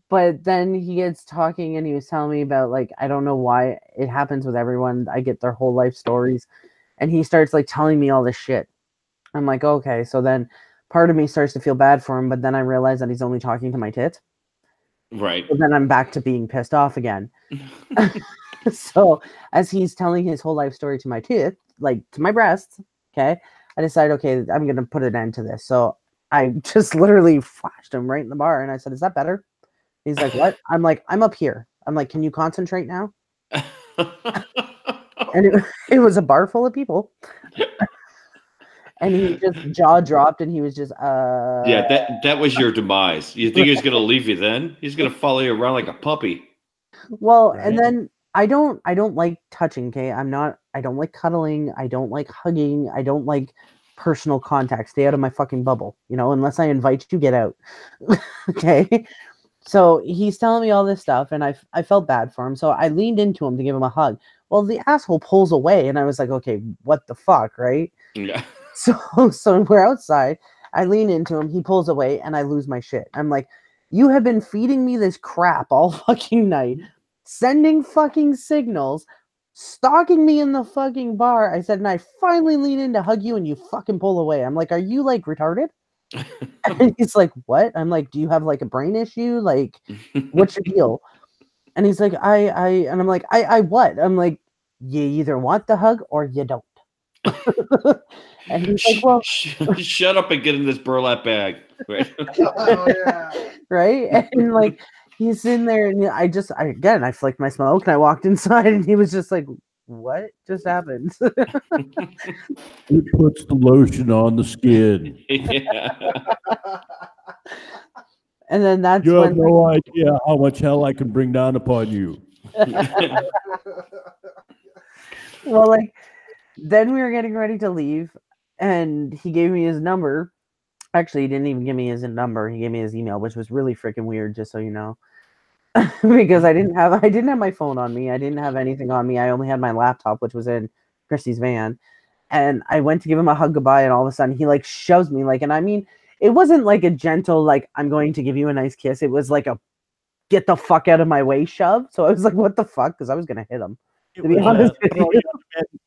But then he gets talking and he was telling me about, like, I don't know why it happens with everyone. I get their whole life stories. And he starts like telling me all this shit. I'm like, okay. So then part of me starts to feel bad for him, but then I realize that he's only talking to my tits. Right. So then I'm back to being pissed off again. So as he's telling his whole life story to my tits, like to my breasts, okay, I decide, okay, I'm going to put an end to this. So I just literally flashed him right in the bar and I said, is that better? He's like, what? I'm like, I'm up here. I'm like, can you concentrate now? And it was a bar full of people. And he just jaw dropped and he was just, Yeah, that was your demise. You think he's going to leave you then? He's going to follow you around like a puppy. Well, Right. and then I don't like touching, okay? I don't like cuddling. I don't like hugging. I don't like personal contact. Stay out of my fucking bubble, you know, unless I invite you, get out. Okay. So he's telling me all this stuff and I felt bad for him. So I leaned into him to give him a hug. Well, the asshole pulls away and I was like, okay, what the fuck, right? Yeah. So we're outside. I lean into him. He pulls away and I lose my shit. I'm like, you have been feeding me this crap all fucking night, sending fucking signals, stalking me in the fucking bar. I said, and I finally lean in to hug you and you fucking pull away. I'm like, are you like retarded? And he's like, what? I'm like, do you have like a brain issue? Like, what's your deal? And he's like, and I'm like, I what? I'm like, you either want the hug or you don't. And he's like, well, shut up and get in this burlap bag. Right? Oh, yeah. right? And like he's in there and I flicked my smoke and I walked inside and he was just like, what just happened? Who puts the lotion on the skin? Yeah. And then that's You have when no idea how much hell I can bring down upon you. well, like then we were getting ready to leave and he gave me his number. Actually, he didn't even give me his number. He gave me his email, which was really freaking weird, just so you know. Because I didn't have my phone on me. I didn't have anything on me. I only had my laptop, which was in Christy's van. And I went to give him a hug goodbye, and all of a sudden he like shoves me like, and I mean, it wasn't like a gentle like I'm going to give you a nice kiss. It was like a get the fuck out of my way shove. So I was like, what the fuck? Because I was gonna hit him. To be honest with you.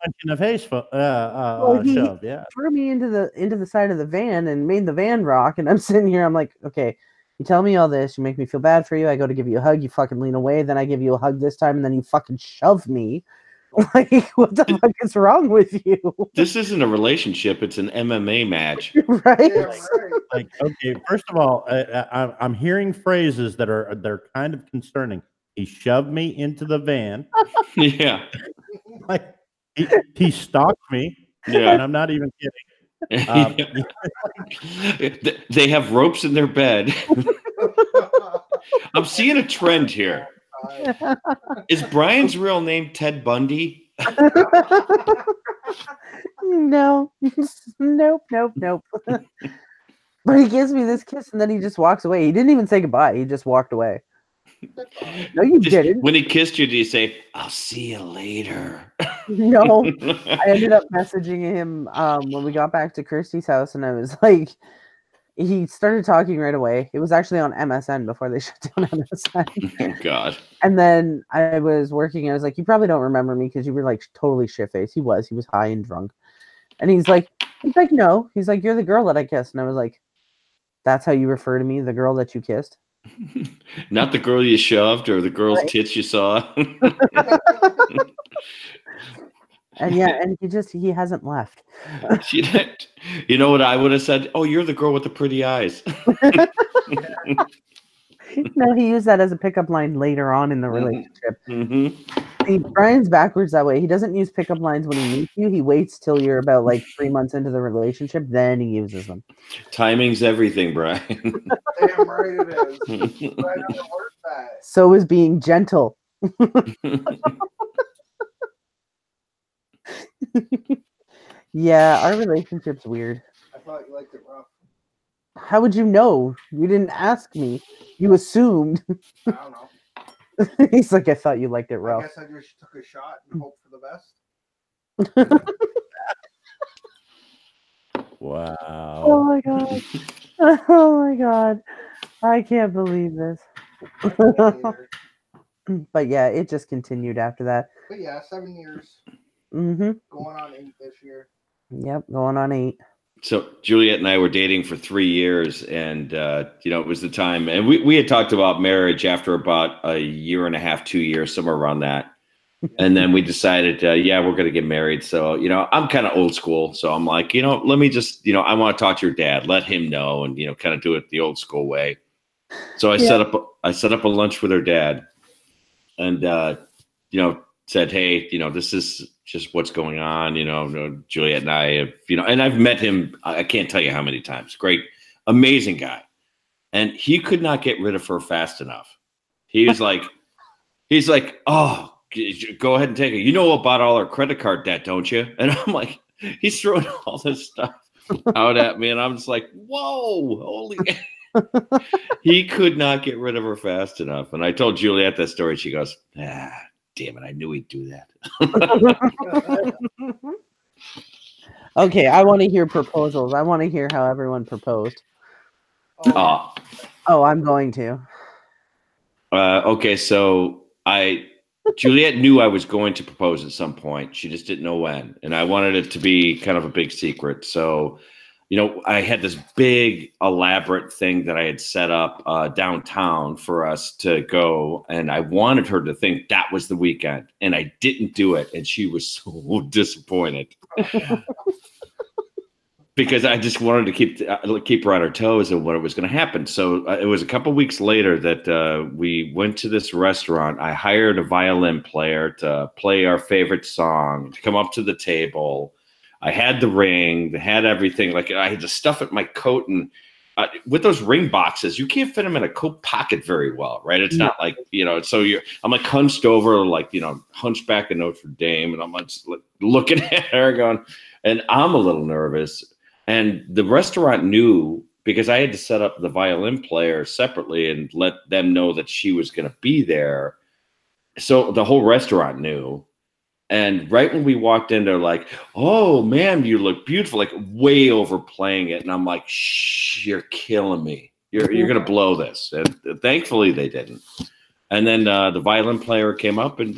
Punch in the face Well, he shove, yeah. threw me into the side of the van and made the van rock. And I'm sitting here, I'm like, okay, you tell me all this, you make me feel bad for you. I go to give you a hug, you fucking lean away. Then I give you a hug this time, and then you fucking shove me. Like, what the fuck is wrong with you? This isn't a relationship; it's an MMA match. Right? Yeah, right. Like, okay, first of all, I'm hearing phrases they're kind of concerning. He shoved me into the van. Yeah. Like he stalked me, Yeah. and I'm not even kidding. They have ropes in their bed. I'm seeing a trend here. Is Brian's real name Ted Bundy? No. Nope. But he gives me this kiss and then he just walks away. He didn't even say goodbye. He just walked away. No, you didn't. When he kissed you, did you say, "I'll see you later"? No. I ended up messaging him when we got back to Kirsty's house, and I was like, he started talking right away. It was actually on MSN before they shut down MSN. Oh God. And then I was working. I was like, you probably don't remember me because you were like totally shit faced. He was high and drunk. And he's like, no. He's like, you're the girl that I kissed. And I was like, that's how you refer to me, the girl that you kissed? Not the girl you shoved or the girl's tits you saw. And yeah, and he hasn't left. You know what I would have said? Oh, you're the girl with the pretty eyes. No, he used that as a pickup line later on in the relationship. Mm-hmm. See, Brian's backwards that way. He doesn't use pickup lines when he meets you. He waits till you're about like 3 months into the relationship, then he uses them. Timing's everything, Brian. Damn right it is. Right on the word that. So is being gentle. Yeah, our relationship's weird. I thought you liked it rough. How would you know? You didn't ask me. You assumed. I don't know. He's like, I thought you liked it I rough. guess I just took a shot and hoped for the best. Wow. Oh my god. Oh my god. I can't believe this. I can't either. But yeah, it just continued after that. But yeah, 7 years. Mm-hmm. Going on 8 this year. Yep, going on 8. So Juliet and I were dating for 3 years, and it was the time, and we had talked about marriage after about a year and a half, 2 years, somewhere around that. And then we decided, we're going to get married. So, I'm kind of old school. So I'm like, let me just, I want to talk to your dad, let him know, and, kind of do it the old school way. So I set up a lunch with her dad, and, said, hey, this is just what's going on. Juliet and I have, and I've met him. I can't tell you how many times. Great, amazing guy. And he could not get rid of her fast enough. He's like, oh, go ahead and take it. You know about all our credit card debt, don't you? And I'm like, he's throwing all this stuff out at me. And I'm just like, whoa, holy. He could not get rid of her fast enough. And I told Juliet that story. She goes, damn it. I knew he'd do that. Okay, I want to hear proposals. I want to hear how everyone proposed. Oh, I'm going to. Okay, so Juliet knew I was going to propose at some point. She just didn't know when. And I wanted it to be kind of a big secret. So, I had this big elaborate thing that I had set up downtown for us to go. And I wanted her to think that was the weekend. And I didn't do it. And she was so disappointed. Because I just wanted to keep her on her toes and what was going to happen. So it was a couple weeks later that we went to this restaurant. I hired a violin player to play our favorite song, to come up to the table. I had the ring, had everything. Like I had to stuff it in my coat, and with those ring boxes, you can't fit them in a coat pocket very well, right? It's not like So I'm like hunched over, like Hunchback of Notre Dame, and I'm just like looking at her, going, and I'm a little nervous. And the restaurant knew, because I had to set up the violin player separately and let them know that she was going to be there. So the whole restaurant knew. And right when we walked in, they're like, oh, ma'am, you look beautiful, like way overplaying it. And I'm like, shh, you're killing me. You're going to blow this. And thankfully they didn't. And then the violin player came up and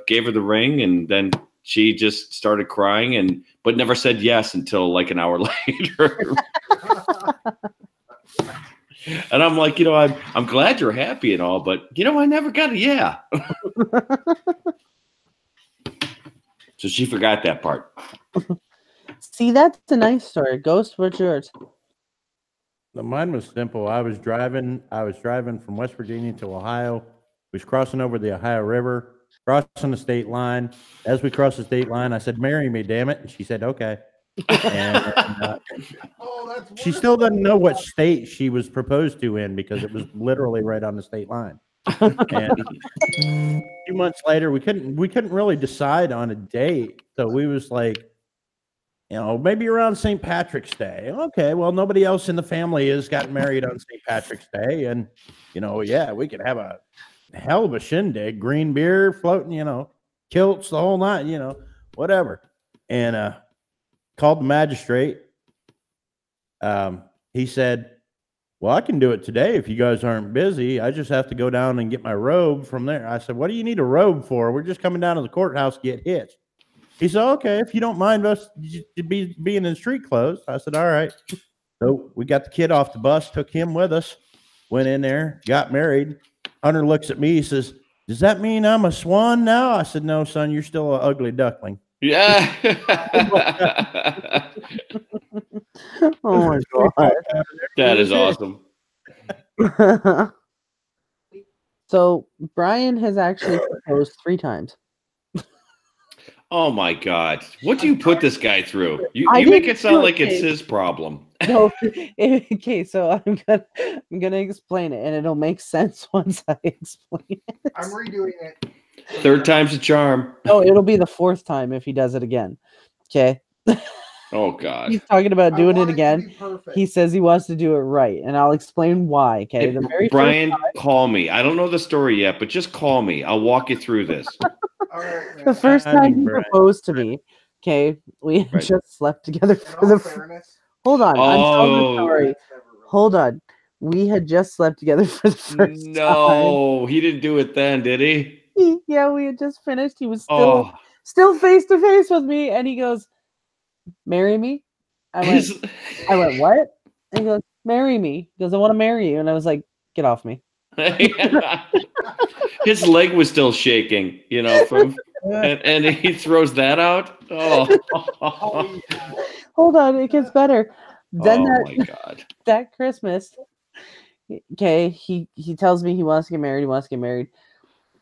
gave her the ring. And then she just started crying, but never said yes until like an hour later. And I'm like, I'm glad you're happy and all, but I never got a yeah. So she forgot that part. See, that's a nice story. Ghost, what's yours? Mine was simple. I was driving from West Virginia to Ohio. We was crossing over the Ohio River, crossing the state line. As we crossed the state line, I said, marry me, damn it. And she said, okay. And she still doesn't know what state she was proposed to in, because it was literally right on the state line. And a few months later, we couldn't really decide on a date. So we was like, maybe around St. Patrick's Day. Okay, well, nobody else in the family has gotten married on St. Patrick's Day. And, we could have a hell of a shindig, green beer floating, kilts, the whole night, whatever. And called the magistrate. He said, well, I can do it today if you guys aren't busy. I just have to go down and get my robe from there. I said, what do you need a robe for? We're just coming down to the courthouse to get hitched. He said, okay, if you don't mind us being in street clothes. I said, all right. So we got the kid off the bus, took him with us, went in there, got married. Hunter looks at me, he says, does that mean I'm a swan now? I said, no, son, you're still an ugly duckling. Yeah. Oh my God. That is awesome. So Brian has actually proposed 3 times. Oh my God. What do you put this guy through? You I make didn't it sound do it, like it's Dave. his problem. No, okay, so I'm gonna explain it, and it'll make sense once I explain it. I'm redoing it. 3rd time's a charm. No, it'll be the 4th time if he does it again. Okay. Oh God. He's talking about I doing it want to again. be perfect. He says he wants to do it right, and I'll explain why. Okay, Hey, the very Brian, call me. I don't know the story yet, but just call me. I'll walk you through this. All right, man. the first I time need he Brian. proposed to me, okay, we had Right. just slept together In for all the. fairness, Hold on, I'm telling the Oh. story. that's never really Hold on, we had just slept together for the first time. No, he didn't do it then, did he? Yeah, we had just finished. He was Oh, still face to face with me, and he goes, "Marry me." I went, his, "What?" And he goes, "Marry me." He goes, "I want to marry you," and I was like, "Get off me." his leg was still shaking, and he throws that out. Oh, Hold on, it gets better. Then oh my God. that Christmas, okay, he tells me he wants to get married. He wants to get married.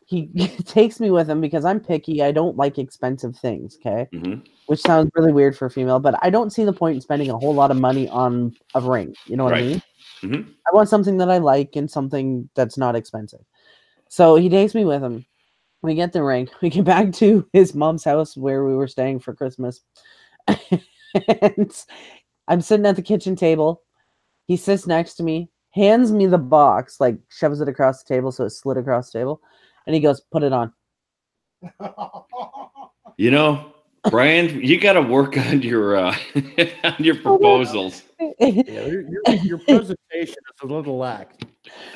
He takes me with him because I'm picky. I don't like expensive things. Okay, Mhm. which sounds really weird for a female, but I don't see the point in spending a whole lot of money on a ring. You know what I Right. mean? Mhm. I want something that I like and something that's not expensive. So he takes me with him. We get the ring. We get back to his mom's house where we were staying for Christmas. And I'm sitting at the kitchen table. He sits next to me, hands me the box, like shoves it across the table so it slid across the table. And he goes, "Put it on." Brian, you got to work on your on your proposals. Yeah, your presentation is a little lax.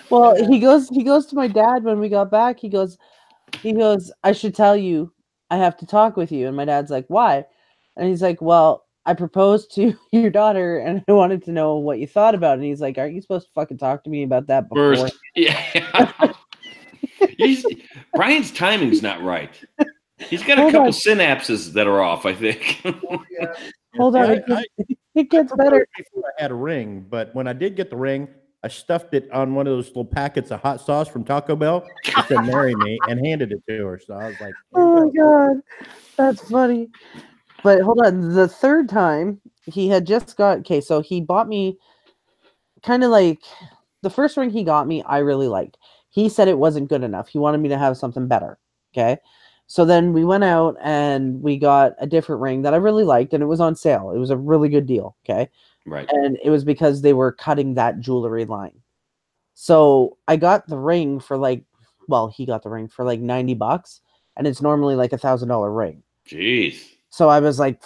Well, he goes to my dad when we got back. He goes, "I should tell you, I have to talk with you." And my dad's like, "Why?" And he's like, "Well, I proposed to your daughter and I wanted to know what you thought about it." And he's like, "Aren't you supposed to fucking talk to me about that before?" First, yeah. Brian's timing's not right. He's got a Hold couple on. synapses that are off, I think. Yeah. Hold See, on, it gets better. Before I had a ring, but when I did get the ring, I stuffed it on one of those little packets of hot sauce from Taco Bell. It said "Marry Me" and handed it to her. So I was like, "Here you Oh my go." god, that's funny. But hold on, the third time he had just got okay, so he bought me kind of like the first ring he got me, I really liked. He said it wasn't good enough. He wanted me to have something better. Okay. So then we went out and we got a different ring that I really liked, and it was on sale. It was a really good deal. Okay. Right. And it was because they were cutting that jewelry line. So I got the ring for he got the ring for like $90, and it's normally like $1,000 ring. Jeez. So I was like,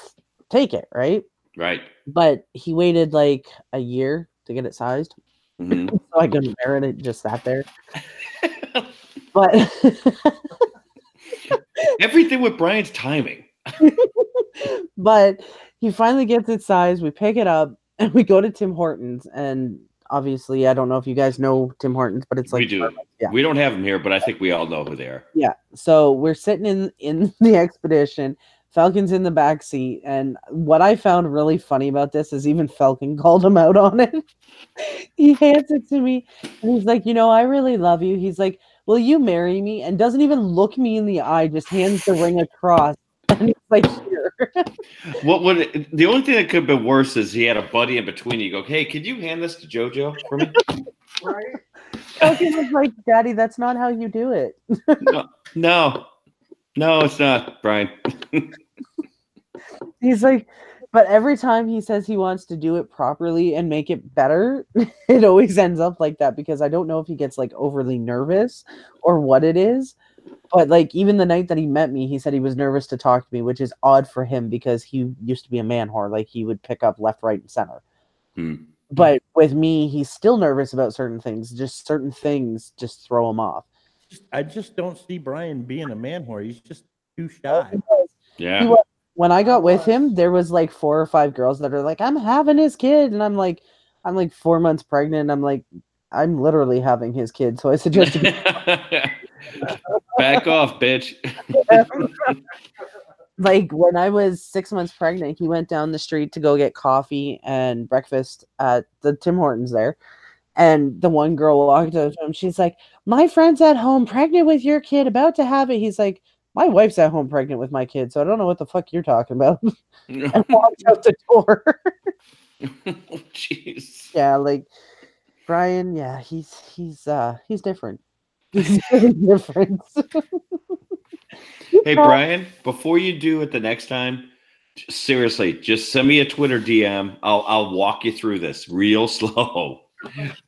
take it, right? Right. But he waited like a year to get it sized. Mhm. So I couldn't wear it. It just sat there. But Everything with Brian's timing. but he finally gets it sized. We pick it up and we go to Tim Hortons. And obviously, I don't know if you guys know Tim Hortons, but it's like We do. Yeah. We don't have them here, but I think we all know who they are. Yeah. So we're sitting in the Expedition. Falcon's in the back seat, and what I found really funny about this is even Falcon called him out on it. He hands it to me, and he's like, "I really love you." He's like, "Will you marry me?" And doesn't even look me in the eye, just hands the ring across, and he's like, "Here." The only thing that could have been worse is he had a buddy in between. You go, "Hey, could you hand this to JoJo for me?" Right? Falcon was like, "Daddy, that's not how you do it." No, it's not, Brian. He's like, but every time he says he wants to do it properly and make it better, it always ends up like that because I don't know if he gets like overly nervous or what it is. But like even the night that he met me, he said he was nervous to talk to me, which is odd for him because he used to be a man whore. Like he would pick up left, right, and center. But with me, he's still nervous about certain things. Just certain things just throw him off. I just don't see Brian being a man whore. He's just too shy. Yeah. When I got with him, there was like 4 or 5 girls that are like, "I'm having his kid," and I'm like 4 months pregnant. And I'm like, I'm literally having his kid, so I suggest you back off, bitch. Like when I was 6 months pregnant, he went down the street to go get coffee and breakfast at the Tim Hortons there. And the one girl walked up to him. She's like, "My friend's at home pregnant with your kid, about to have it." He's like, "My wife's at home pregnant with my kid, so I don't know what the fuck you're talking about." And walked out the door. Jeez. Yeah, like Brian, yeah, he's different. He's really different. Hey, Brian, before you do it the next time, Seriously, just send me a Twitter DM. I'll walk you through this real slow.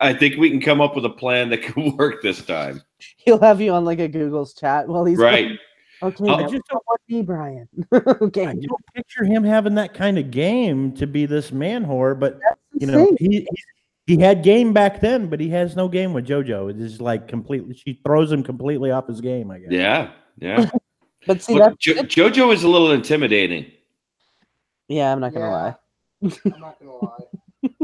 I think we can come up with a plan that can work this time. He'll have you on like a Google's chat while he's Right. going, okay, I now just come on me, Brian. Okay. I don't picture him having that kind of game to be this man whore, but That's the you know, thing. he had game back then, but he has no game with JoJo. It is like completely, she throws him completely off his game, I guess. Yeah. Yeah. But see, But that's JoJo is a little intimidating. yeah, I'm not gonna lie. I'm not gonna lie.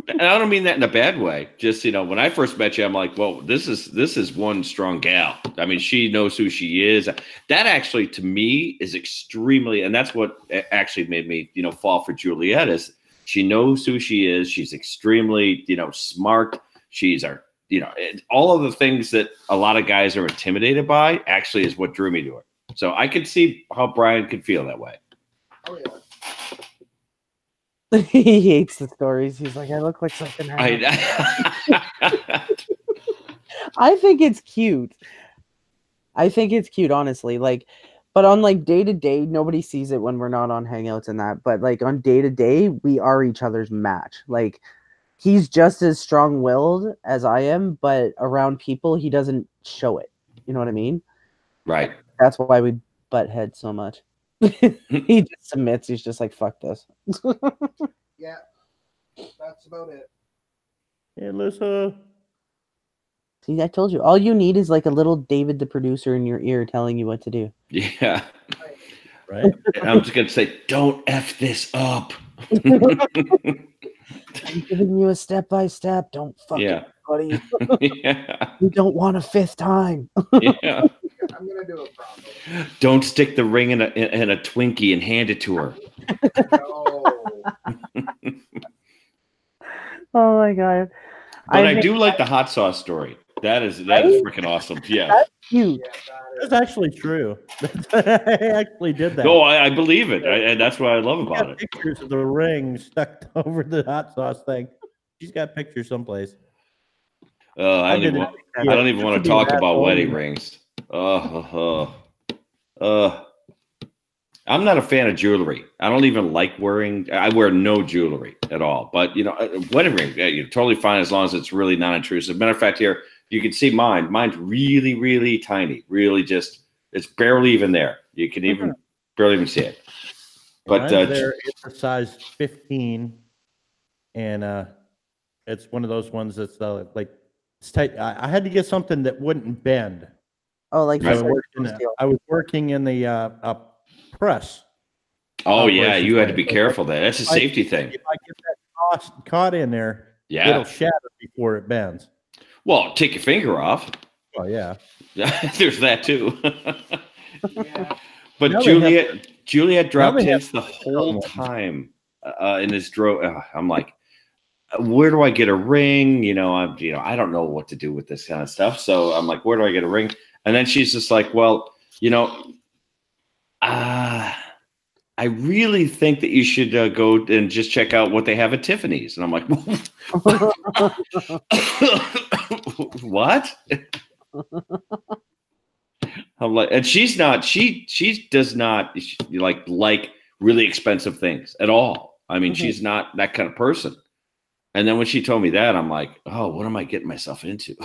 And I don't mean that in a bad way. Just, when I first met you, I'm like, well, this is one strong gal. I mean, she knows who she is. That actually, to me, is extremely, and that's what actually made me, fall for Juliet is she knows who she is. She's extremely, smart. She's all of the things that a lot of guys are intimidated by actually is what drew me to her. So I could see how Brian could feel that way. Oh yeah. He hates the stories. He's like, I look like something. I think it's cute. I think it's cute, honestly. Like, but on like day to day, nobody sees it when we're not on Hangouts and that. But like on day to day, we are each other's match. Like, he's just as strong willed as I am, but around people, he doesn't show it. You know what I mean? Right. That's why we butt heads so much. He just submits. He's just like, fuck this. Yeah. That's about it. Hey, Alyssa. See, I told you. All you need is like a little David the producer in your ear telling you what to do. Yeah. Right. And I'm just going to say, don't F this up. I'm giving you a step by step. Don't fuck Yeah. it, buddy. Yeah. You don't want a fifth time. Yeah. I'm gonna do it properly. Don't stick the ring in a Twinkie and hand it to her. No. Oh my god. But I think do like the hot sauce story. That is freaking awesome. Yeah. that's cute. Yeah, that That's actually true. I actually did that. No, I believe it. And that's what I love She's about got it. pictures of the ring stuck over the hot sauce thing. She's got pictures someplace. I don't even want to talk about wedding rings. I'm not a fan of jewelry. I don't even like wearing. I wear no jewelry at all. But a wedding ring, you're totally fine as long as it's really non-intrusive. Matter of fact, here you can see mine. Mine's really, really tiny. Really, it's barely even there. You can even barely even see it. But it's a size 15, and it's one of those ones that's like it's tight. I had to get something that wouldn't bend. Oh, like Right. I was working in the press. oh yeah, operations you had to line. be careful there. That's a safety thing. If I get that caught in there, Yeah. it'll shatter before it bends. Well, take your finger off. Oh yeah. There's that too. yeah. But Now they Juliet dropped they have- hints the whole time in his drawer. I'm like, where do I get a ring? I don't know what to do with this kind of stuff. So I'm like, where do I get a ring? And then she's just like, well, I really think that you should go and just check out what they have at Tiffany's. And I'm like, what? I'm like, and she does not like really expensive things at all. I mean, she's not that kind of person. And then when she told me that, I'm like, oh, what am I getting myself into?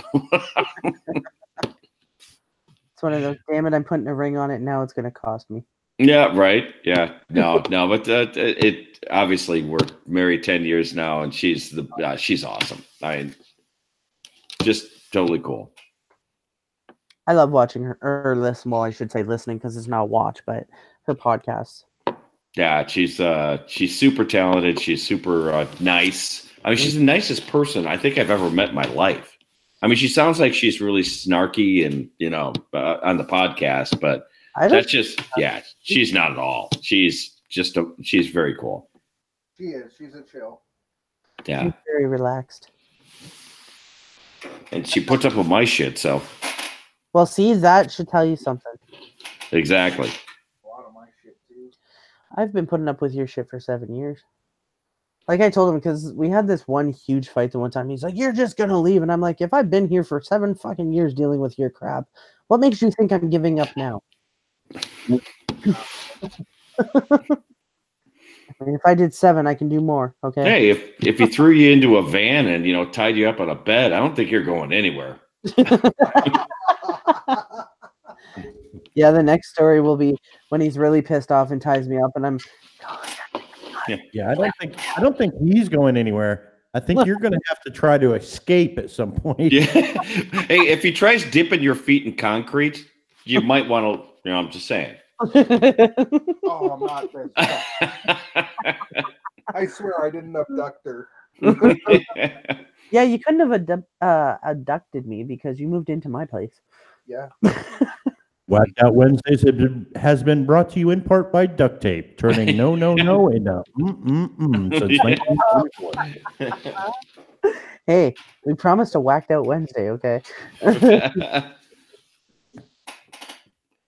It's one of those, damn it, I'm putting a ring on it. Now it's going to cost me. Yeah, right. Yeah, no, but it obviously we're married 10 years now, and she's awesome. I mean, just totally cool. I love watching her, or listen. Well, I should say listening because it's not a watch, but her podcasts. Yeah, she's super talented. She's super nice. I mean, she's the nicest person I think I've ever met in my life. I mean, she sounds like she's really snarky and on the podcast, but that's just she's not at all. She's very cool. She is. She's a chill. Yeah, She's very relaxed. and she puts up with my shit. So Well, see, that should tell you something. exactly. A lot of my shit too. I've been putting up with your shit for 7 years. Like I told him, because we had this one huge fight the one time. He's like, you're just going to leave. And I'm like, if I've been here for 7 fucking years dealing with your crap, what makes you think I'm giving up now? I mean, if I did 7, I can do more. Okay. Hey, if he threw you into a van and tied you up on a bed, I don't think you're going anywhere. Yeah, the next story will be when he's really pissed off and ties me up, and I'm. Yeah, I don't think he's going anywhere. I think you're going to have to try to escape at some point. Yeah. Hey, if he tries dipping your feet in concrete, you might want to. I'm just saying. Oh, I'm not this. I swear I didn't abduct her. Yeah, you couldn't have abducted me because you moved into my place. Yeah. Whacked Out Wednesdays has been brought to you in part by duct tape, turning no into since 1944. Hey, we promised a Whacked Out Wednesday, okay?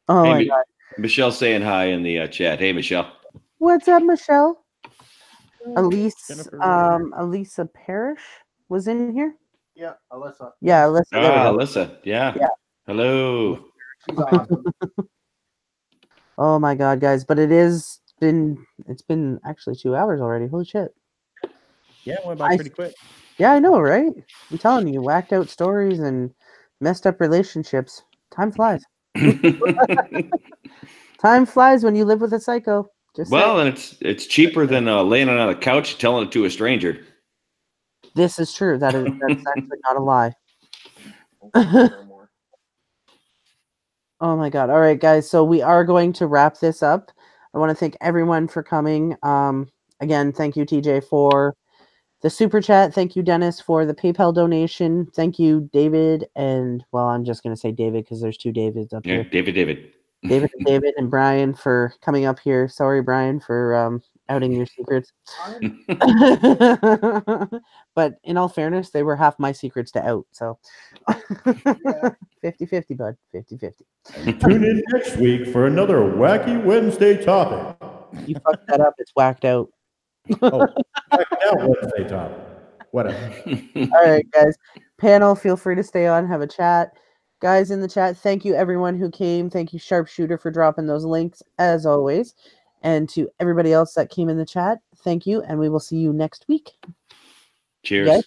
Oh my God. Michelle's saying hi in the chat. Hey, Michelle. What's up, Michelle? Jennifer. Elisa Parrish was in here. Yeah, Alyssa. Yeah, Alyssa. There we go. Alyssa. Yeah. Hello. She's awesome. Oh my God, guys! But it's been actually 2 hours already. Holy shit! Yeah, it went by pretty quick. Yeah, I know, right? I'm telling you, whacked out stories and messed up relationships. Time flies. Time flies when you live with a psycho. And it's cheaper than laying on a couch telling it to a stranger. This is true. That's actually not a lie. Oh my God. All right, guys. So we are going to wrap this up. I want to thank everyone for coming. Again, thank you, TJ, for the super chat. Thank you, Dennis, for the PayPal donation. Thank you, David. And, well, I'm just going to say David because there's 2 Davids up here. David. David, and Brian for coming up here. Sorry, Brian, for outing your secrets. But in all fairness, they were half my secrets to out. So 50-50, bud. 50-50. Tune in next week for another Wacky Wednesday topic. You fucked that up. It's whacked out. Oh, Whacked Out Wednesday topic. Whatever. All right, guys. Panel, feel free to stay on, have a chat. Guys in the chat, thank you everyone who came. Thank you, Sharpshooter, for dropping those links, as always. And to everybody else that came in the chat, thank you, and we will see you next week. Cheers. Okay?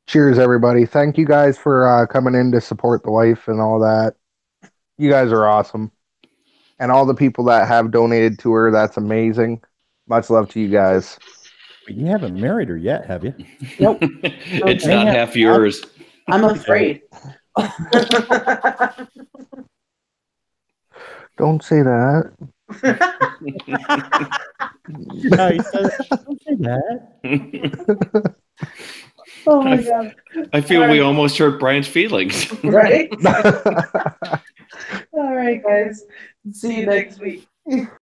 Cheers, everybody. Thank you guys for coming in to support the wife and all that. You guys are awesome. And all the people that have donated to her, that's amazing. Much love to you guys. You haven't married her yet, have you? Nope. It's not half yours. I'm afraid. Don't say that. No, he said, don't say that. Oh my God. I feel we almost hurt Brian's feelings. Right? All right, guys. See you next week.